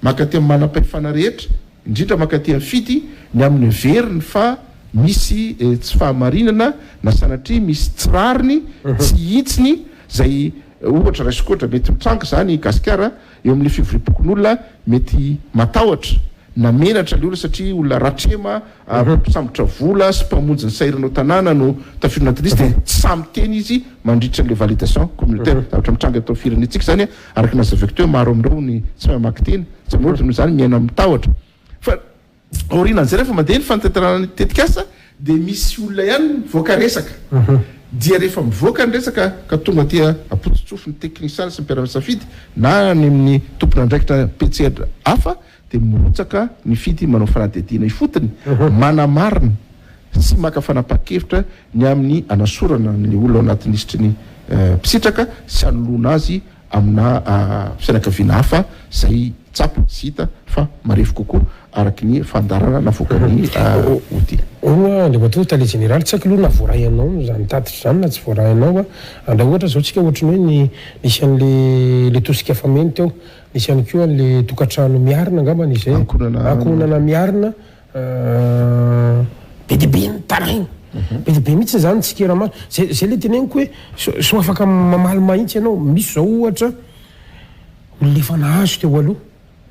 makaty amin'ny manam-pahefana rehetra indrindra makaty amin'ny fidy ny amin'ny veriny fa misy tsy fahamarinana na sanatria misy tsirariny tsy hitsiny zay ohatra raisikoatra mety mitranga zany gasikara eo amin'ny fivoriam-pokon'olona mety matahotra na menatra le olona satria olona ratrema sambotra vola sy mpamonjy ny sairanao tanàna no tafirina talisy dia tsy samy teny izy mandritra le validation communautaire zavatra mitranga atao firany antsika zany araky nazaveko teo maro amin'ireo ny tsy mahay maky teny tsy amin'ohatra no zany miaina mitahotra fa aorianan'izay rehefa mandeha ny fanatanterana tetikasa dia misy olona ihany mivoaka resaka dia rehefa mivoaka ny resaka ka tonga dia apotsitsofo ny teknisiany sy mpiaramisafidy na ny amin'ny tompona andraikitra petsehatra hafa dia mirotsaka ny fidy manao fanadihadiana ifotony manamarina sy maka fanapa-kevitra ny amin'ny anasorana ny olona ao anatin'ny isitry ny mpisitraka sy anoloana azy amina fianakaviana hafa izay tsapa sy hita fa marefo kokoa araky ny fandarana navokany ody oa le bato tale général tsy aiko aloha na voaray anao zany tatitra zany na tsy voaray anao andra ohatra zao tsika ohatry ny hoe nisy an'le tosika fameny teo nisy any koa an'le tokantrano miarina angambany izay ankonana miarina be dia be ny taraina be dia be mihitsy zany tsikera maso zay le teneniko hoe so afaka mamaly mahitsy ianao misy zao ohatra ollefa nahazo teo aloha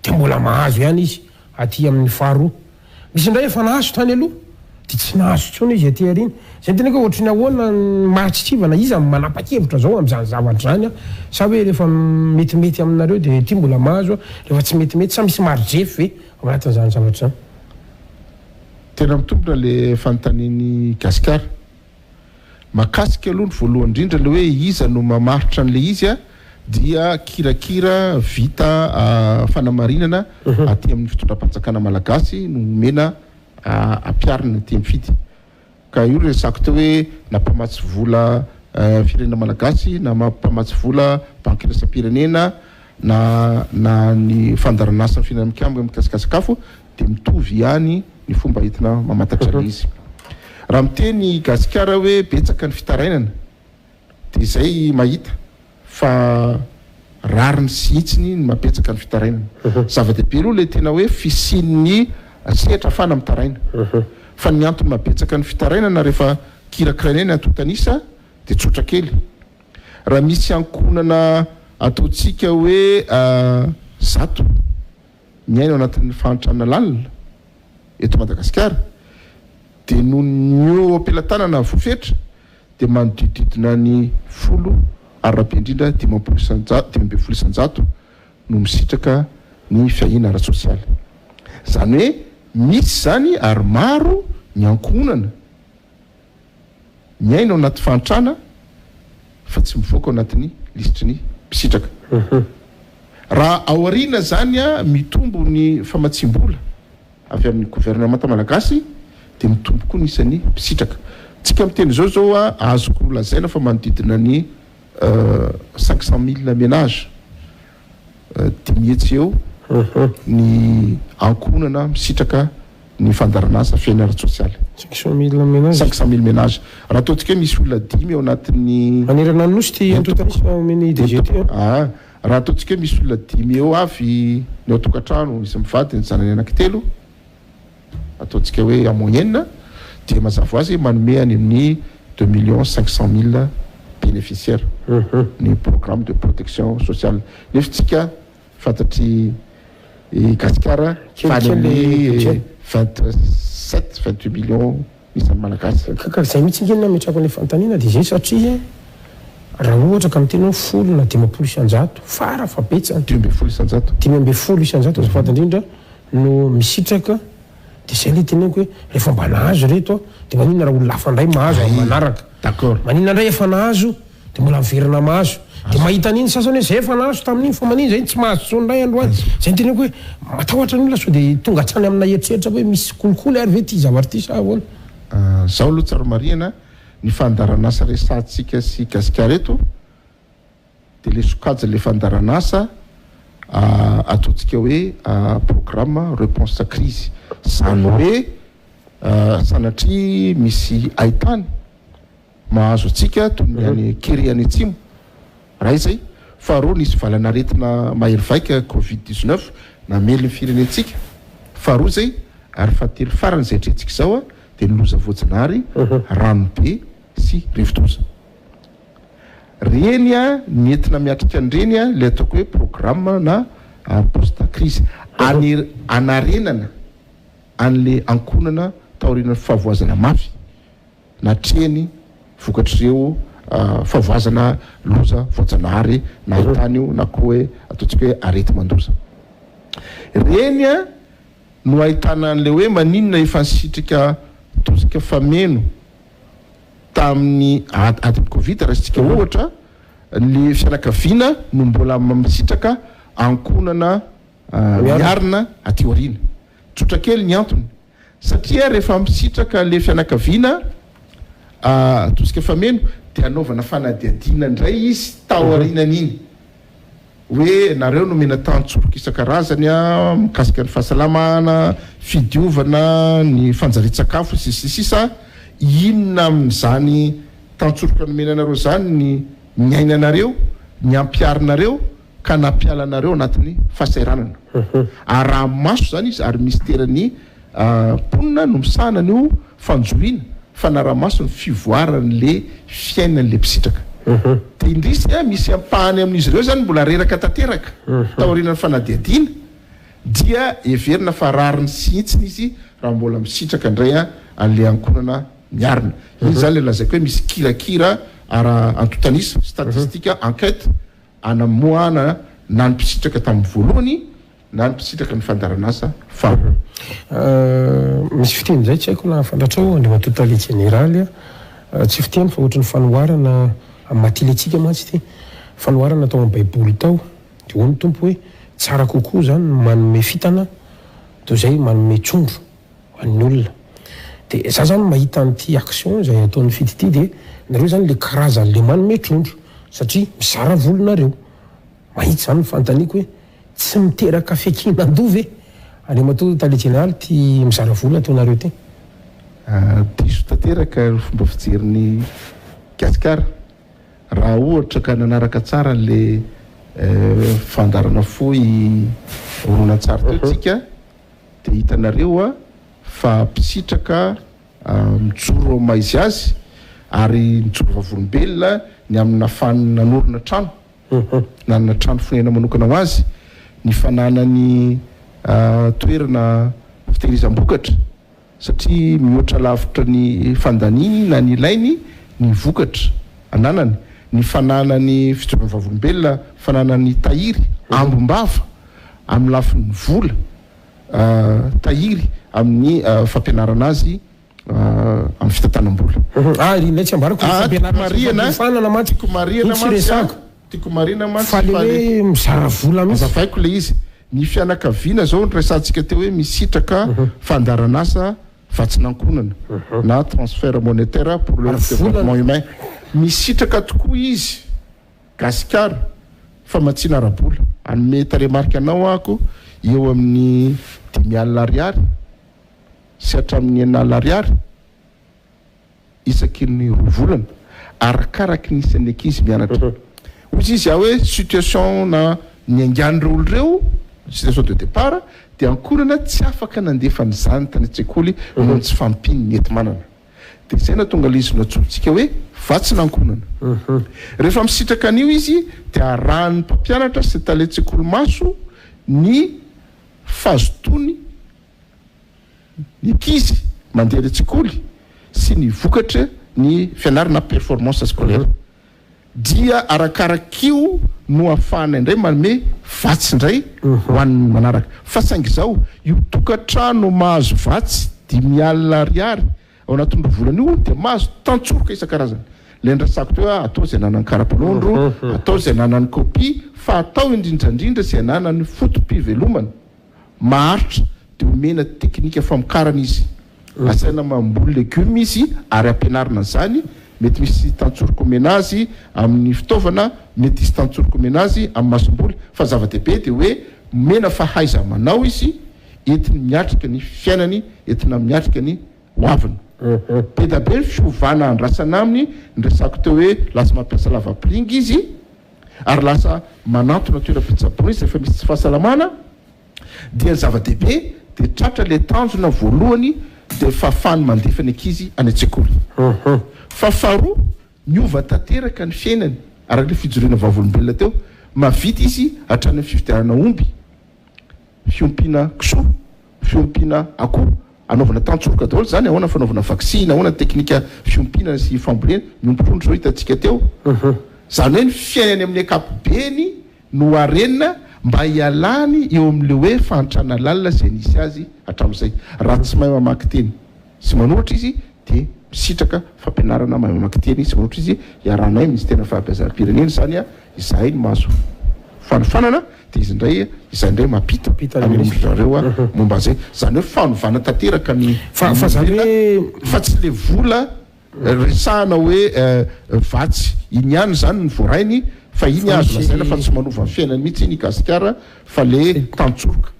dia mbola mahazo ihany izy aty amin'ny faharoa misy indray efa nahazo tany aloha dia tsy nahazo tsony izy aty ariny zay teneko ohatry ny ahoana mahatsitrivana izy amin'ny manapa-kevitra zao amin'izany zavatra zany sa hoe rehefa metimety aminareo dia ty mbola mahazo rehefa tsy metimety sa misy marojefy ve ao anatin'izany zavatra zany tena mitombona le fanontaniany gasikara makasika aloha ny voalohany indrindra le hoe iza no mamaritra an'le izy dia kirakira vita fanamarinana aty amin'ny fitondram-panjakana malagasy no mena ampiarina ty mifidy ka io resako teo hoe nampamatsy vola firenena malagasy na mampamatsy vola banky iraisam-pirenena na ny fandaranasa ny fihinana mikamby mikasikasakafo dia mitovy ihany ny fomba hitina mamatatra izy raha miteny gasikara hoe betsaka ny fitarainana dia izay mahita fa rariny sy hitsiny ny mapetsaka ny fitarainana zava-dehibe aloha le tena hoe fisian'ny sehatra fana mitaraina fa ny antony mapetsaka ny fitarainana rehefa kirakirainena antotanisa dia tsotra kely raha misy ankonana ataontsika hoe zato miaina ao anatin'ny fahantrana lalina eto Madagasikara dia no ny ampelantanana vofetra dia manodididina ny folo arabe indrindra 500 no misitraka ny fiahina ara-sosialy zany hoe misy zany ary maro ny ankonana miaina ao anaty fahantrana fa tsy mivoaka ao anatin'ny lisitry ny misitraka raha ao ariana zany mitombo ny famatsim-bola avy amin'ny gouvernemanta malagasy dia mitombo koa nisan'ny misitraka tsika miteny zao azoko lazaina fa manodidina ny 500,000 ménage dimihetsy eo ny ankonana misitraka ny fandaranasa fiaina ara-sosialy 500,000 ménage raha ataontsika hoe misy olona 10 ao anatin'ny manerana nosy ty antotanisa omeny DG ty raha ataontsika hoe misy olona 10 eo avy ny ao tokantrano izy mivady ny zanany anankitelo ataontsika hoe en moyenne dia mazava azy manome any amin'ny 2,500,000 bénéficiaires ny programme de protection sociale nefa tsika fantatry gasikara faly 27-28 millions isan'ny malagasy ka zay mihitsy ingena metrako an'le fanontaniana dia zay satria raha ohatra ka miteny hoe folo na 10 isanjato fara fa betsany 10 isanjato 10 isanjato azafady indrindra no misitraka dia zay le teneniko hoe rehefa mba nahazo reto dia maninona raha olona hafa ndray mahazo manaraka d'accord maninona ndray efa nahazo dia mbola miverina mahazo dia mahita an'iny sasany hoe zay efa nahazo tamin'iny fa maniny zay tsy mahazo tsondray andro any zay teneniko hoe matahotra ny olona so dia tonga hatrany amina eritreritra hoe misy kolikoly ary ve ty zavatra ty sa ahoana zao aloha tsara mariana ny fandaranasa resantsika sy gasikara eto dia le sokaja le fandaranasa ataontsika hoe programme réponse à crise zany hoe sanatria misy ahitany mahazo atsika toy ny any kere any atsimo raha izay faharoa nisy valanaretina mahery vaika covid-19 namely ny firenentsika faharoa zay ary fahatelo farany zay atrentsika zao dia niloza voatsinary ranobe sy rivotoza reny nentina miatrika an'ireny le ataoko hoe programme na post crise anarenana an'le ankonana taorinany fahavoazana mafy na treny vokatr'ireo fahavoazana loza voatsanahary na hitany io na koa hoe ataontsika hoe arety mandoza reny no ahitana an'le hoe maninona efa nisitrika tosika fameno tamin'ny atin'ny covid raha sitsika ohatra le fianakaviana no mbola misitraka ankonana miarina aty aoriana tsotra kely ny antony satria rehefa misitraka le fianakaviana tosika fameno dia anaovana fanadiadiana indray izy tao aorianan'iny hoe nareo no mena tantsoroka isan-karazany mikasika ny fahasalamana fidiovana ny fanjari-tsakafo sisa inona amin'izany tantsoroka nomena anareo zany ny miainanareo ny ampiarinareo ka nampialanareo anatin'ny fahasairanana raha maso zany izy ary misterany ponina no misahana nio fanjoina fa nara-maso ny fivoaran'le fiainan'le mpisitraka dia indrisy misy ampahany amin'izy ireo zany mbola reraka tanteraka taorianany fanadiadiana dia everina fa rariny sinitsiny izy raha mbola misitraka indray an'le ankonana miarina izy zany le lazaiko hoe misy kirakira ara antotanisa statistika enquête anamoana na ny mpisitraka tamin'ny voalohany na ny mpisitraka ny fandaranasa fa misy fiteny zay tsy haiko na fantatrao andrema totalie généraly tsy fiteny fa ohatry ny fanoharana matiletsika mantsy ty fanoharana atao amin'ny baiboly tao de ho ny tompo hoe tsara kokoa zany manome fitana toy zay manome trondro hoan'ny olona de za zany mahita an'ity action zay ataon'ny fity ty de nareo zany le karazan'le manome trondro satria mizara volonareo mahitsy zany fantaniko hoe tsy miteraka fiakinan-dovy any mato tale général ty mizara vola ataonareo ty diso tanteraka fomba fijeriny gasikara raha ohatra ka nanaraka tsara le fandarana foy oronan-tsara teo tsika de hitanareo fa mpisitraka mijoro maizy azy ary mijoro vavolombelona ny amin'ny nafany nanorina trano nanana trano fonena manokana ho azy ny fananany toerana fitehirizam-bokatra satria mihoatra lavitra ny fandaniny na ny ilainy ny vokatra ananany ny fananany fijoroana vavolombelona fananany tahiry ambombava amin'ny lafin'ny vola tahiry amin'ny fampianarana azy amin'ny fitantanam-bola rinay tsy ambarako tiako marina fa le hoe mizara vola mihitsy azafaiko le izy ny fianakaviana zao ny resantsika teo hoe misitraka fandaranasa vatsinankonana na transfert monétaire pour le développement humain misitraka tokoa izy gasikara fa matsina arabola anome taremarika anao ako eo amin'ny 10,000 ariary sy hatramin'ny 9 ariary isaky ny rovolana arakaraky nisany ankizy mianatra ozy izy hoe situation na ny angan'ireo olo reo situation de départ dia ankorana tsy afaka nandefa nyzany tany an-tsekoly no tsy fampiny mety manana dia izay na tonga lizy natsotsika hoe vatsy nankonana rehefa misitraka an'io izy dia arahan'ny mpampianatra sy tale an-tsekoly maso ny fazotony ny ankizy mandeha an-tsekoly sy ny vokatra ny fianarana performance scolaire dia arakarak'io no afahana indray manome vatsy indray ho an'ny manaraka fa saingy zao io tokantrano mahazo vatsy 10,000 ariary ao anatin'ny volana io dia mahazo tantsoroka isan-karazany le ndrasako teo atao zay nanany karapanondro atao zay nanany kopia fa atao indrindrandrindra zay nanany fotom-pivelomana maharitra dia omena teknika famokarana izy asaina mamboly legioma izy ary ampianarina an'izany mety misy tantsoroko omena azy amin'ny fitaovana mety isy tantsoroko omena azy amin'ny masomboly fa zava-dehibe dia hoe mena fahaiza manao izy entiny miatrika ny fiainany entina miatrika ny hoaviny be da be fiovana andrasana aminy nresako teo hoe lasa mampiasa lavapringy izy ary lasa manantona toeram-pitsaboana izy rehefa misy tsy fahasalamana dia zava-dehibe dia tratra le tanjona voalohany dia fahafahany mandefa ny ankizy any an-tsekoly fa faharoa miova tanteraka ny fiainany araka le fijoroana vavolombelona teo mavita izy hatrany fividianana omby fiompiana kisoa fiompiana akoho anaovana tantsoroka daholo zany ahoana fanaovana vaksina ahoana teknika fiompiana sy fambolena miompitrondro zao hitantsika teo zany hoe ny fiainany amin'ny akapobeny no arenina mba hialany eo amin'le hoe fantrana lalina zay nisy azy hatramin'izay raha tsy mahay mamaky teny sy manoratra izy dia misitraka fampianarana mamakiteny izy manoratra izy iaranay ministère fahabeazam-pirenena zany a izahay ny mahazo fanofanana dia izy indray izay mampita amin'reo a momba zay zany hoe fanovana tanteraka ny fa tsy le vola resahana hoe vatsy iny ihany zany ny voarainy fa iny azo lazaina fa tsy manova ny fiainany mihitsy iny Gasikara fa le tantsoroka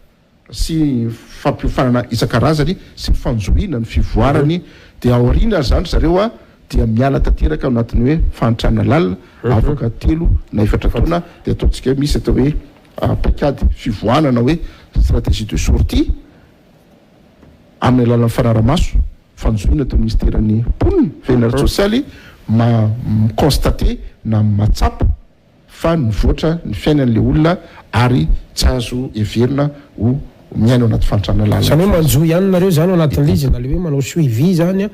sy fampiofanana isan-karazany sy ny fanjohiana ny fivoarany dia aoriana zany zareo a dia miala tanteraka anatin'ny hoe fanitrana lalina afaka 3 na 4 taona dia ataontsika misy atao hoe paikady fivoanana hoe stratégie de sortie amin'ny alalan'ny fanaramaso fanjohiana tao ministèren'ny ponina fédéral sosialy constaté na matsapa fa nivoatra ny fiainan'le olona ary tsy azo everina ho miaino anaty fantrana lalina zany hoe manjohy ihany nareo zany anatin'le izy na le hoe manao suivi zany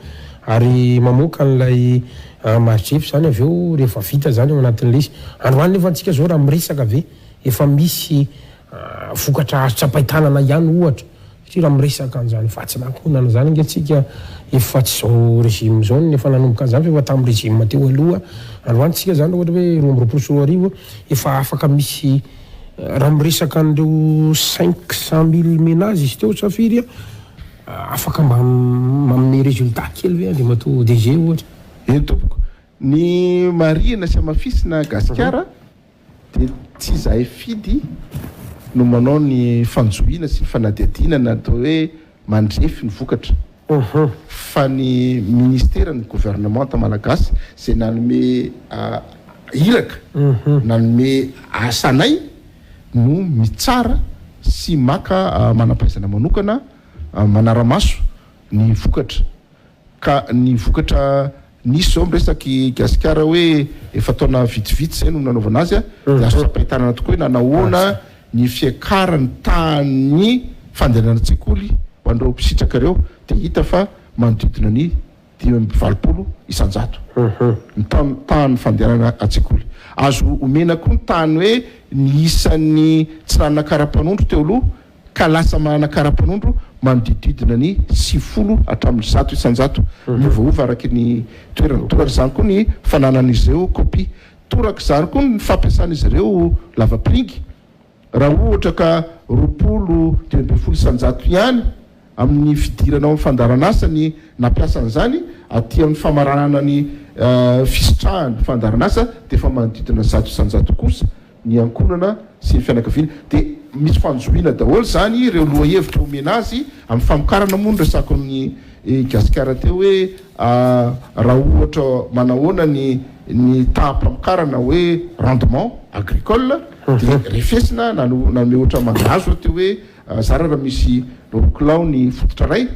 ary mamoaka an'ilay marjefy zany avy eo rehefa vita zany ao anatin'le izy androany nefa antsika zao raha miresaka ave efa misy vokatra azo tsapahitanana ihany ohatra satria raha miresaka an'izany vatsinankonana zany angatsika efa tsy zao régime zao nefa nanomboka an'izany fa efa tamin'ny régime teo aloha androany tsika zany ohatra hoe 2024 efa afaka misy raha miresaka an'ireo 500,000 ménages izy teo safiry afaka mamin'ny résultat kely hoe andriamato DG ohatra eny tompoko ny marina sy amafisina Gasikara dia tsy izahay fidy no manao ny fanjohiana sy ny fanadihadinana atao hoe mandrefy ny vokatra fa ny ministère ny gouvernement malagasy zay nanome ilaka nanome asanay no mitsara sy maka manampaizana manokana manaramaso ny vokatra ka ny vokatra nisy zao miresaky Gasikara hoe efa taona vitsivitsy zay no nanaovana azy dia azo tsapahitanana tokoa hoe nanahoana ny fiakarany tany fandehanana tsekoly ho an'ireo mpisitraka ireo dia hita fa manodidina ny 520 isanjato ny tany fandehanana atsekoly azo omena koa ny tany hoe ny isan'ny tsy nanana kara-panondro teo aloha ka lasa manana kara-panondro manodididina ny 50 hatramin'ny 100 isanjato miovaova araky ny toerana toraka zany koa ny fananan'izy ireo kopia toraka zany koa ny fampiasan'izy ireo lava-piringy raha ohatra ka 20 isanjato ihany amin'ny fidirana ao amin'ny fandaranasany nampiasan'izany aty amin'ny famaranana ny fisitrahany fandaranasa dia efa manodidina 100 isanjato kosa ny ankonana sy ny fianakaviana dia misy fanjohiana daholo zany ireo loha hevitra omena azy amin'ny famokarana moa ny resako ny Gasikara teo hoe raha ohatra manahoana ny tahampamokarana hoe rendement agricole dia refesina nanome ohatra mangazo teo hoe zara raha misy rokolao ny fototra ray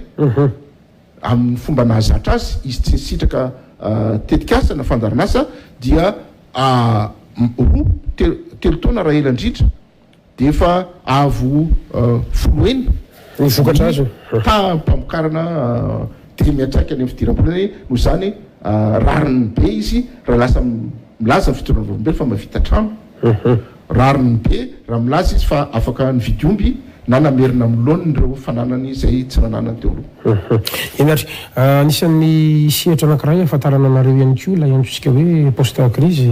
amin'ny fomba nahazatra azy izy tsy sitraka tetikasa na fandaranasa dia telo taona raha elandritra dia efa avo foloeny ny vokatra azo tahampamokarana dia miatraika any amin'ny fidiram-bolany no zany rariny be izy raha lasa milaza ny fitorana volombelo fa mavita trano rariny be raha milaza izy fa afaka ny vidiomby na namerina miloniny ireo fananany izay tsy nananany teo aloha enatry anisan'ny sehatra anankiray ahafantarana anareo ihany koa la iantsika hoe poste crise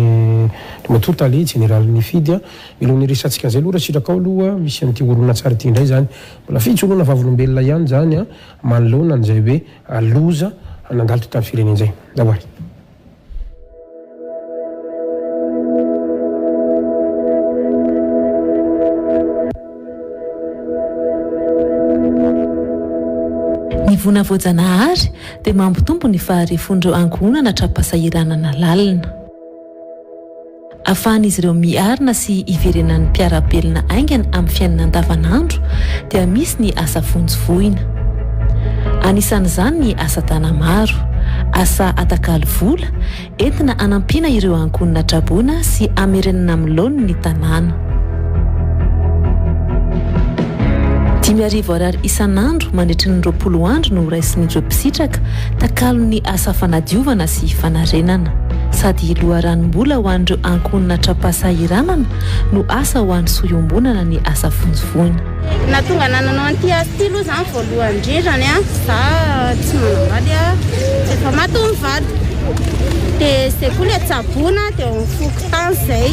matoa le général ny fidy milohan'ny resantsika an'izay aloha raha sitraka ao aloha misy an'ity olona tsara ity indray zany mbola fitsoloana vavolombelona ihany zany manoloana an'izay hoe loza nandalo to tamin'ny firenena izay dahoary ny vonavoajanahary dia mampitombo ny faharefondreo ankohonana trapasahiranana lalina ahafahan'izy ireo miarina sy iverenan'ny mpiarabelona aingana amin'ny fiainana andavanandro dia misy ny asa fonjivoina anisan'izany ny asa tana maro asa atakalo vola entina anampiana ireo ankohonana traboana sy amerenana milony ny tanàna 5,000 isan'andro mandritry ny 20 andro no raisin'ireo mpisitraka takalo ny asa fanadiovana sy fanarenana sady loharanom-bola ho an'ireo ankonina trapasahiranana no asa ho an'ny soiombonana ny asa fonjivoina. Na tonga nananao an'ity asa ity aloha zany voalohany indrindrany a za tsy manambady a efa maty mivady dia zay koa le tsaboana dia mifoky tany zay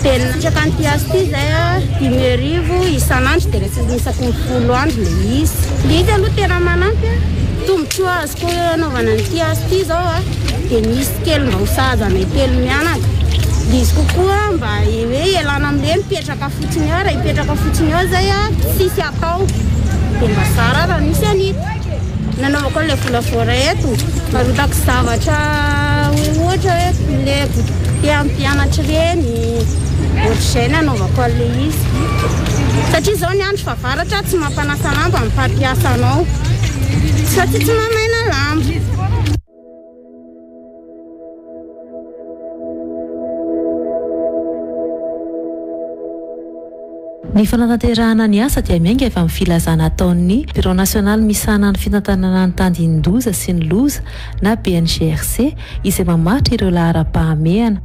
dia natraka an'ity asa ity zay a 5,000 isan'andro dia rehefa isaky ny 10 andro le izy. Le izy aloha tena manampy a tombontsoa azoko anaovana an'ity asa ity zao a dia misy kely mba ho sahaza anay telo mianaka. Dia izy kokoa mba hoe ialana amin'ilay mipetraka fotsiny ao raha hipetraka fotsiny ao zay a tsisy atao dia mba tsara raha misy an'ito. Nanaovako ilay vola fora eto marotako zavatra ohatra hoe le te ampianatra reny ohatr'izay nanaovako an'ilay izy satria izao ny andro fa varatra tsy mampanasa lamba mipampiasa anao satria tsy mamaina lamba. Ny fanatanterahana ny asa dia miainga efa amin'ny filazana ataon'ny Bureau National misana ny fitantanana ny tandin-doza sy ny loza na BNGRC izay mamatra ireo lahara-pahamehana.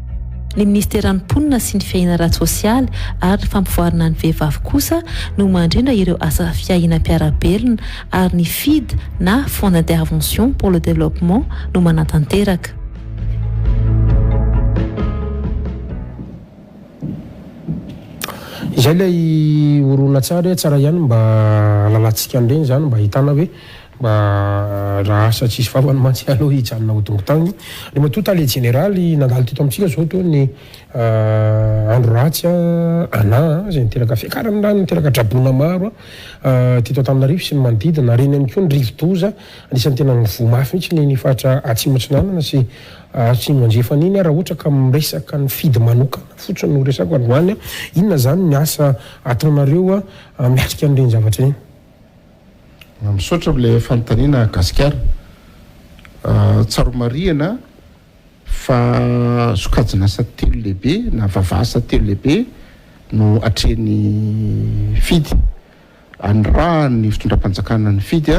Ny ministeran'ny mponina sy ny fiainana ara-tsosialy ary ny fampivoarana ny vehivavy kosa no mandrindra ireo asa fiainam-piarabelona ary ny FID na Fonds d'intervention pour le développement no manatanteraka. Izay ilay orona tsara tsara ihany mba lalantsika an'ireny zany mba hitana hoe mba raha asa tsisy vavany mantsy aloha hijanona hodongotany. Le matota le généraly nandalo teto amintsika zao to ny andro ratsy ana zay niteraka fiakarana rano niteraka drabona maro teto Antananarivo sy ny manodidina reny ihany koa ny rivodoza anisan'ny tena nivomafy mihitsy ny fatra atsimo-atsinanana sy atsimo anjefaniny raha ohatra ka miresaka ny fidy manokana fotsiny no resako androany inona zany ny asa ataonareo miatrika an'ireny zavatra iny. Misaotra amin'ilay fanontaniana Gasikara tsaromariana fa sokajina asa telo lehibe na vavasa telo lehibe no atreny fidy andraha ny fitondram-panjakana ny fidy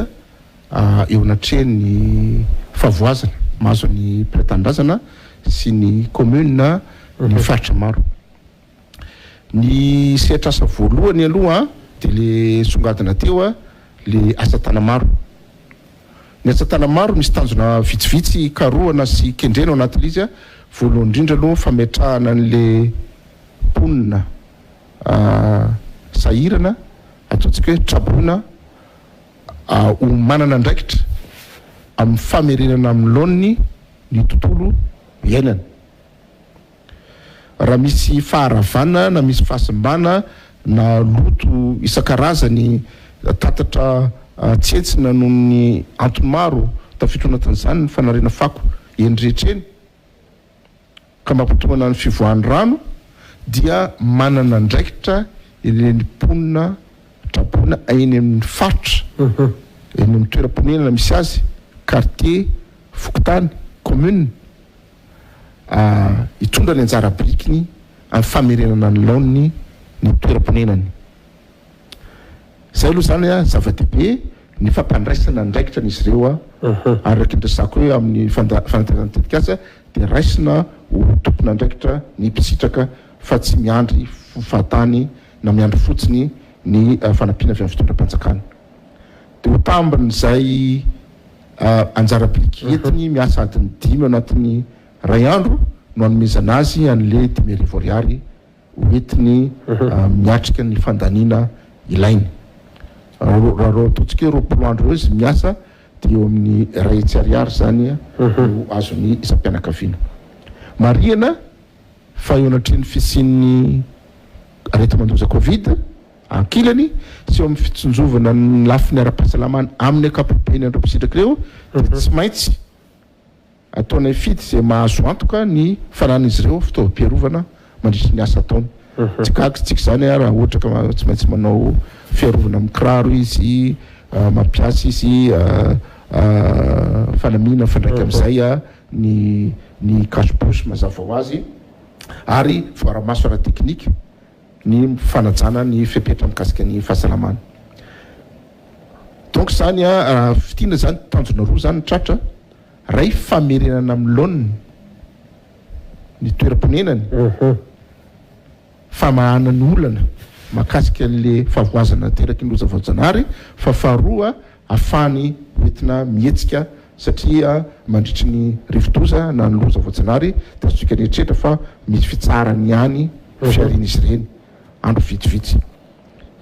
eo anatreny favoazana mahazo ny prétendazana sy ny commune ny faritra maro. Ny sehatra asa voalohany aloha dia le songadina teo le asa tana maro. Ny asa tana maro misy tanjona vitsivitsy karohana sy kendrena ao anatin'izy voalohany indrindra aloha fametrahana an'le mponina sahirana ataontsika hoe traboina ho manana andraikitra amin'ny famerenana amin'ny laoniny ny tontolo iainana. Raha misy faharavana na misy fahasimbana na loto isan-karazany tatatra tsentsina noho ny antony maro tafiditra anatin'izany ny fanarena fako eny rehetreny ka mampitomana ny fivoahan'ny rano dia manana andraikitra ireny mponina traboina eny amin'ny faritra eny amin'ny toeram-ponenana misy azy quartier fokotany commune hitondra ny anjara birikiny amin'ny famerenana ny laoniny ny toeram-ponenany. Zay aloha zany zava-dehibe ny fampandraisana ndraikitra n'izy ireo ary raky ndresako hoe amin'ny fanateran'ny tetikasa dia raisina ho tompona ndraikitra ny mpisitraka fa tsy miandry fahatany na miandry fotsiny ny fanampiana avy amin'ny fitondram-panjakana. Dia ho tambin'izay anjara biriky entiny miasa adiny 5 anatin'ny ray andro no hanomezana azy an'le 5,000 ariary hoentiny miatrika ny fandaniana ilainy. Raha ataontsika hoe 20 andro izy miasa dia eo amin'ny 2 ariary zany no azony isam-pianakaviana. Marihana fa eo anatreny fisian'ny aretim-mandoza Covid ankilany sy eo amin'ny fitsonjovana ny lafiny ara-pahasalamana amin'ny ankapobeny andro mpisitraka ireo dia tsy maintsy ataonay fidy izay mahazo antoka ny fanan'izy ireo fitaovam-piarovana mandritry ny asa ataony. Tsy kakitsika zany raha ohatra ka tsy maintsy manao fiarovana amin'ny kiraro izy mampiasa izy fanamina fandraika amin'izay ny cache-bouche mazava ho azy ary voara-maso ara-teknika ny fanajana ny fepetra mikasika ny fahasalamana. Donc zany fitiana zany tanjona roa zany tratra ray famerenana amin'ny laoniny ny toeram-ponenany famahana ny olana mahakasika an'le favoazana teraky ny loza voajanahary fa faharoa afany entina mihetsika satria mandritry ny rivodoza na ny loza voajanahary de azotsika rehetrrehetra fa misy fitsarany ihany fiarina izy ireny andro vitsivitsy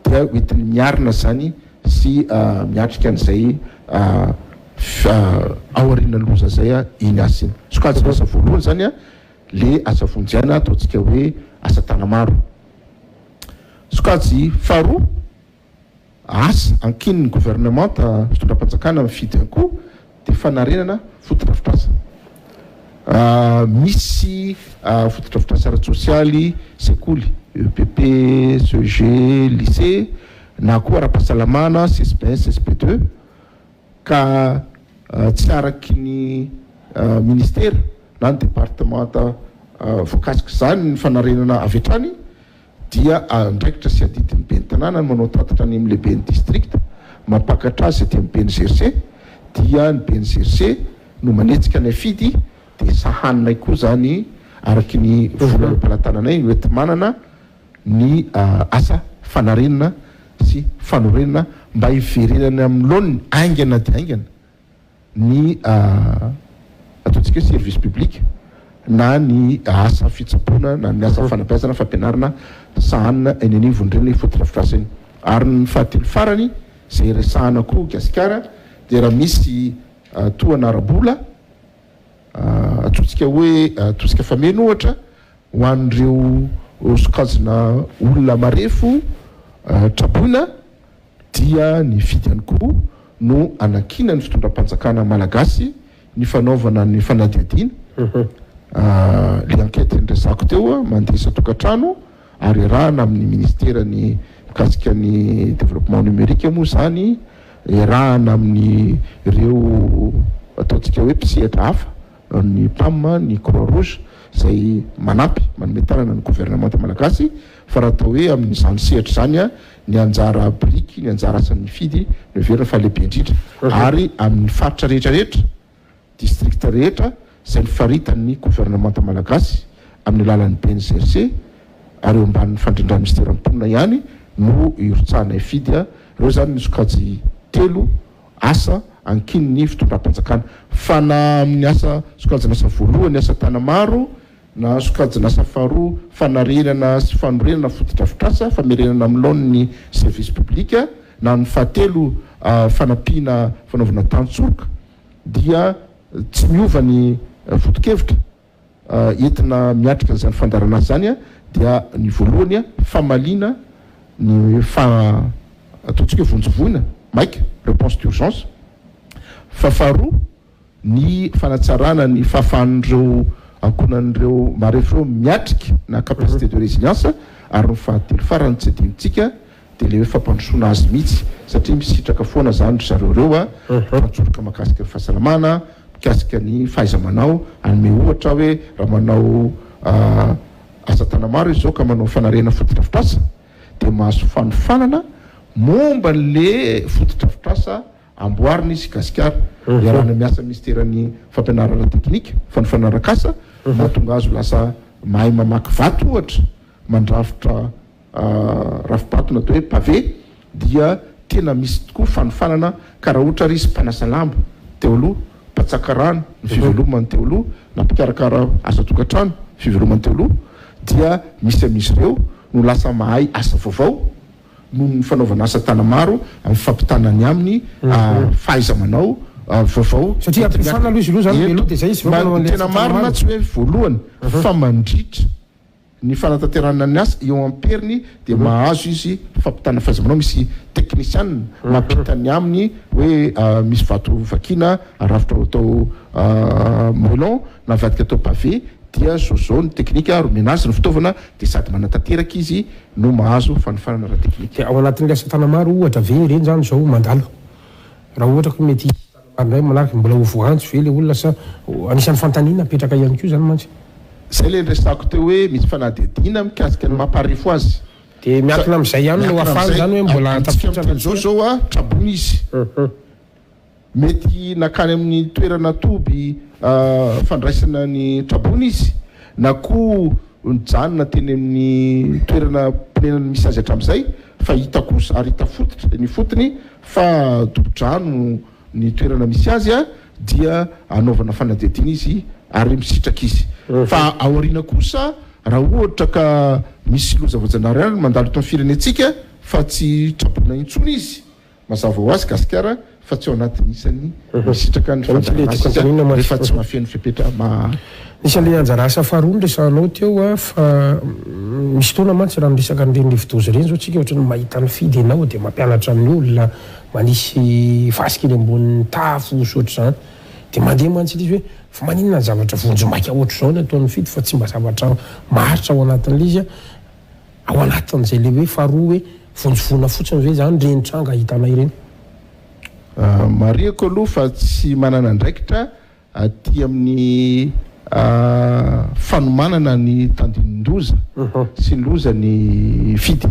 dia hoentiny miarina zany sy miatrika an'izay aoriana loza zay iny asa iny sokajy asa voalohany zany le asa vonjena ataontsika hoe asa tanamaro sokajy faharoa asa ankininy gouvernemanta fitondram-panjakana mifidy ankoa de fanarenana fotodrafitrasa misy fotodrafitrasa ara-tsosialy sekoly EPP, CG, lycée na koa ara-pahasalamana CSPS, CSP2 ka tsy araky ny ministera na ny departemanta voakasiky zany ny fanarenana avy hatrany dia ndraikitra sy adidiny be ny tanàna ny manao tatatra any amin'ny lehibe ny district mampakatra azy aty amin'ny BNGRC dia ny BNGRC no manetsika ny afidy de sahaninay koa zany araky ny vola mpalatananay hoety manana ny asa fanarenana sy fanorenana mba hiverenany amin'ny laoniny aingana de aingana ny ataontsika service public na ny asa fitsaboana na ny asa fanabeazana fampianarana sahanina eny anivon'ireny fotodrafitrasa iny ary ny fahatelo farany zay resahana koa gasikara de raha misy tohana arabola ataontsika hoe ataontsika fameno ohatra ho an'ireo sokajina olona marefo traboina dia ny fidy ihany koa no anakina ny fitondram-panjakana malagasy ny fanaovana ny fanadiadiana le enquête nresako teo mandesa tokantrano ary rahana amin'ny ministera ny mikasika ny développement numérique moa zany rahana amin'ny ireo ataontsika hoe mpisehatra hafa ny PAM ny Croix Rouge zay manampy manome tanana ny gouvernement malagasy fa raha atao hoe amin'izany sehatra zany ny anjara briky ny anjara asan'ny fidy ny verina fa lehibe indrindra ary amin'ny faritra rehetrarehetra district rehetra zay ny faritan'ny gouvernement malagasy amin'ny alalan'ny BNGRC ary eo ambanin'ny fandrindrany ministera mponina ihany no irotsahana fidy ireo zany ny sokajy telo asa ankininy fitondram-panjakana fa na amin'ny asa sokajina asa voalohany asa tanamaro na sokajina asa faharoa fanarenana sy fanorenana fotodrafitrasa famerenana amin'ny laoniny service public na ny fahatelo fanampiana fanaovana tantsoroka dia tsy miova ny fotokevitra entina miatrika zany fandarana azy zany dia ny voalohany famalina ny ataontsika hoe vonjovoina maika réponse d'urgence faharoa ny fanatsarana ny fahafahan'ireo ankonan'ireo marefo miatrika na capacité de résilience ary ny fahatelo farany tsy adinitsika de le hoe fampandrosoana azy mihitsy satria misitraka foana zany zareo reo matsoroka mahakasika ny fahasalamana mikasika ny fahaiza-manao anome ohatra hoe raha manao asa tanamaro izy zao ka manao fanarena fotodrafitrasa de mahazo fanofanana momba le fotodrafitrasa amboarina izy gasikara iarahana miasa ministeran'ny fampianarana teknika fanofanana-kasa mahatonga azo lasa mahay mamaky vato ohatra mandrafitra rafipato na atao hoe pavé dia tena misy tokoa fanofanana ka raha ohatra ry izy mpanasa lamba teo aloha mpatsaka rano ny fivelomany teo aloha na mpikarakara asa tokantrano fivelomany teo aloha dia misy amin'izy ireo no lasa mahay asa vaovao no ny fanaovana asa tanamaro amin'ny fampitanany aminy fahaiza-manao vaovao satria ampifana aloha izy loha zany beloha de zay izy tena marina tsy hoe voalohany fa mandritra ny fanatanterana ny asa eo amperiny de mahazo izy fampitana fahaiza-manao misy technician mampitany aminy hoe misy vato vakina arafitra atao moulon na vadika atao pavé dia zao ny teknika romenazy ny fitaovana de sady manatanteraka izy no mahazo fanofanana raha teknika ao anatin'le asa tanamaro ohatra ve reny zany zao mandalo raha ohatra ko mety tanamaro manaraka mbola ho voantso ve le olona sa anisan'ny fantanina apetraka ihany koa zany mantsy zay le resako teo hoe misy fanadidina mikasika ny mamparefo azy de miankina am'izay ihany no afany zany hoe mbola tafitrana zao trabony izy mety nakany amin'ny toerana toby fandraisana ny trabony izy na koa nijanona teny amin'ny toerana pinenany misy azy hatramin'izay fa hita kosa ary hita ny fotony fa topodrano ny toerana misy azy a dia anaovana fanadihadiana izy ary misitraka izy fa aoriana kosa raha ohatra ka misy loza voajanahary any mandalo tao firenetsika fa tsy trapona intsony izy mazava ho azy gasikara fa tsy ao anatin'ny isany misitraka ny fandarehefa tsy mafian'ny fepetra isan'le anjara asa faharoa resanao teo fa misy fotoana mantsy raha miresaka n'ireny levidozy ireny zao tsika ohatra ny mahita ny fidy ianao dia mampianatra amin'ny olona manisy fasika eny ambonin'ny tafo soatra zany dia mandeha mantsy izy hoe fa maninona ny zavatra vonjomaika ohatr' zao ny ataon'ny fidy fa tsy mba zavatra maritra ao anatin'le izy ao anatin'izay le hoe faharoa hoe vonjovona fotsiny hoe zany reny tranga hitanay ireny mariako aloha fa tsy manana ndraikitra aty amin'ny fanomanana ny tandinin-doza sy ny loza ny fidy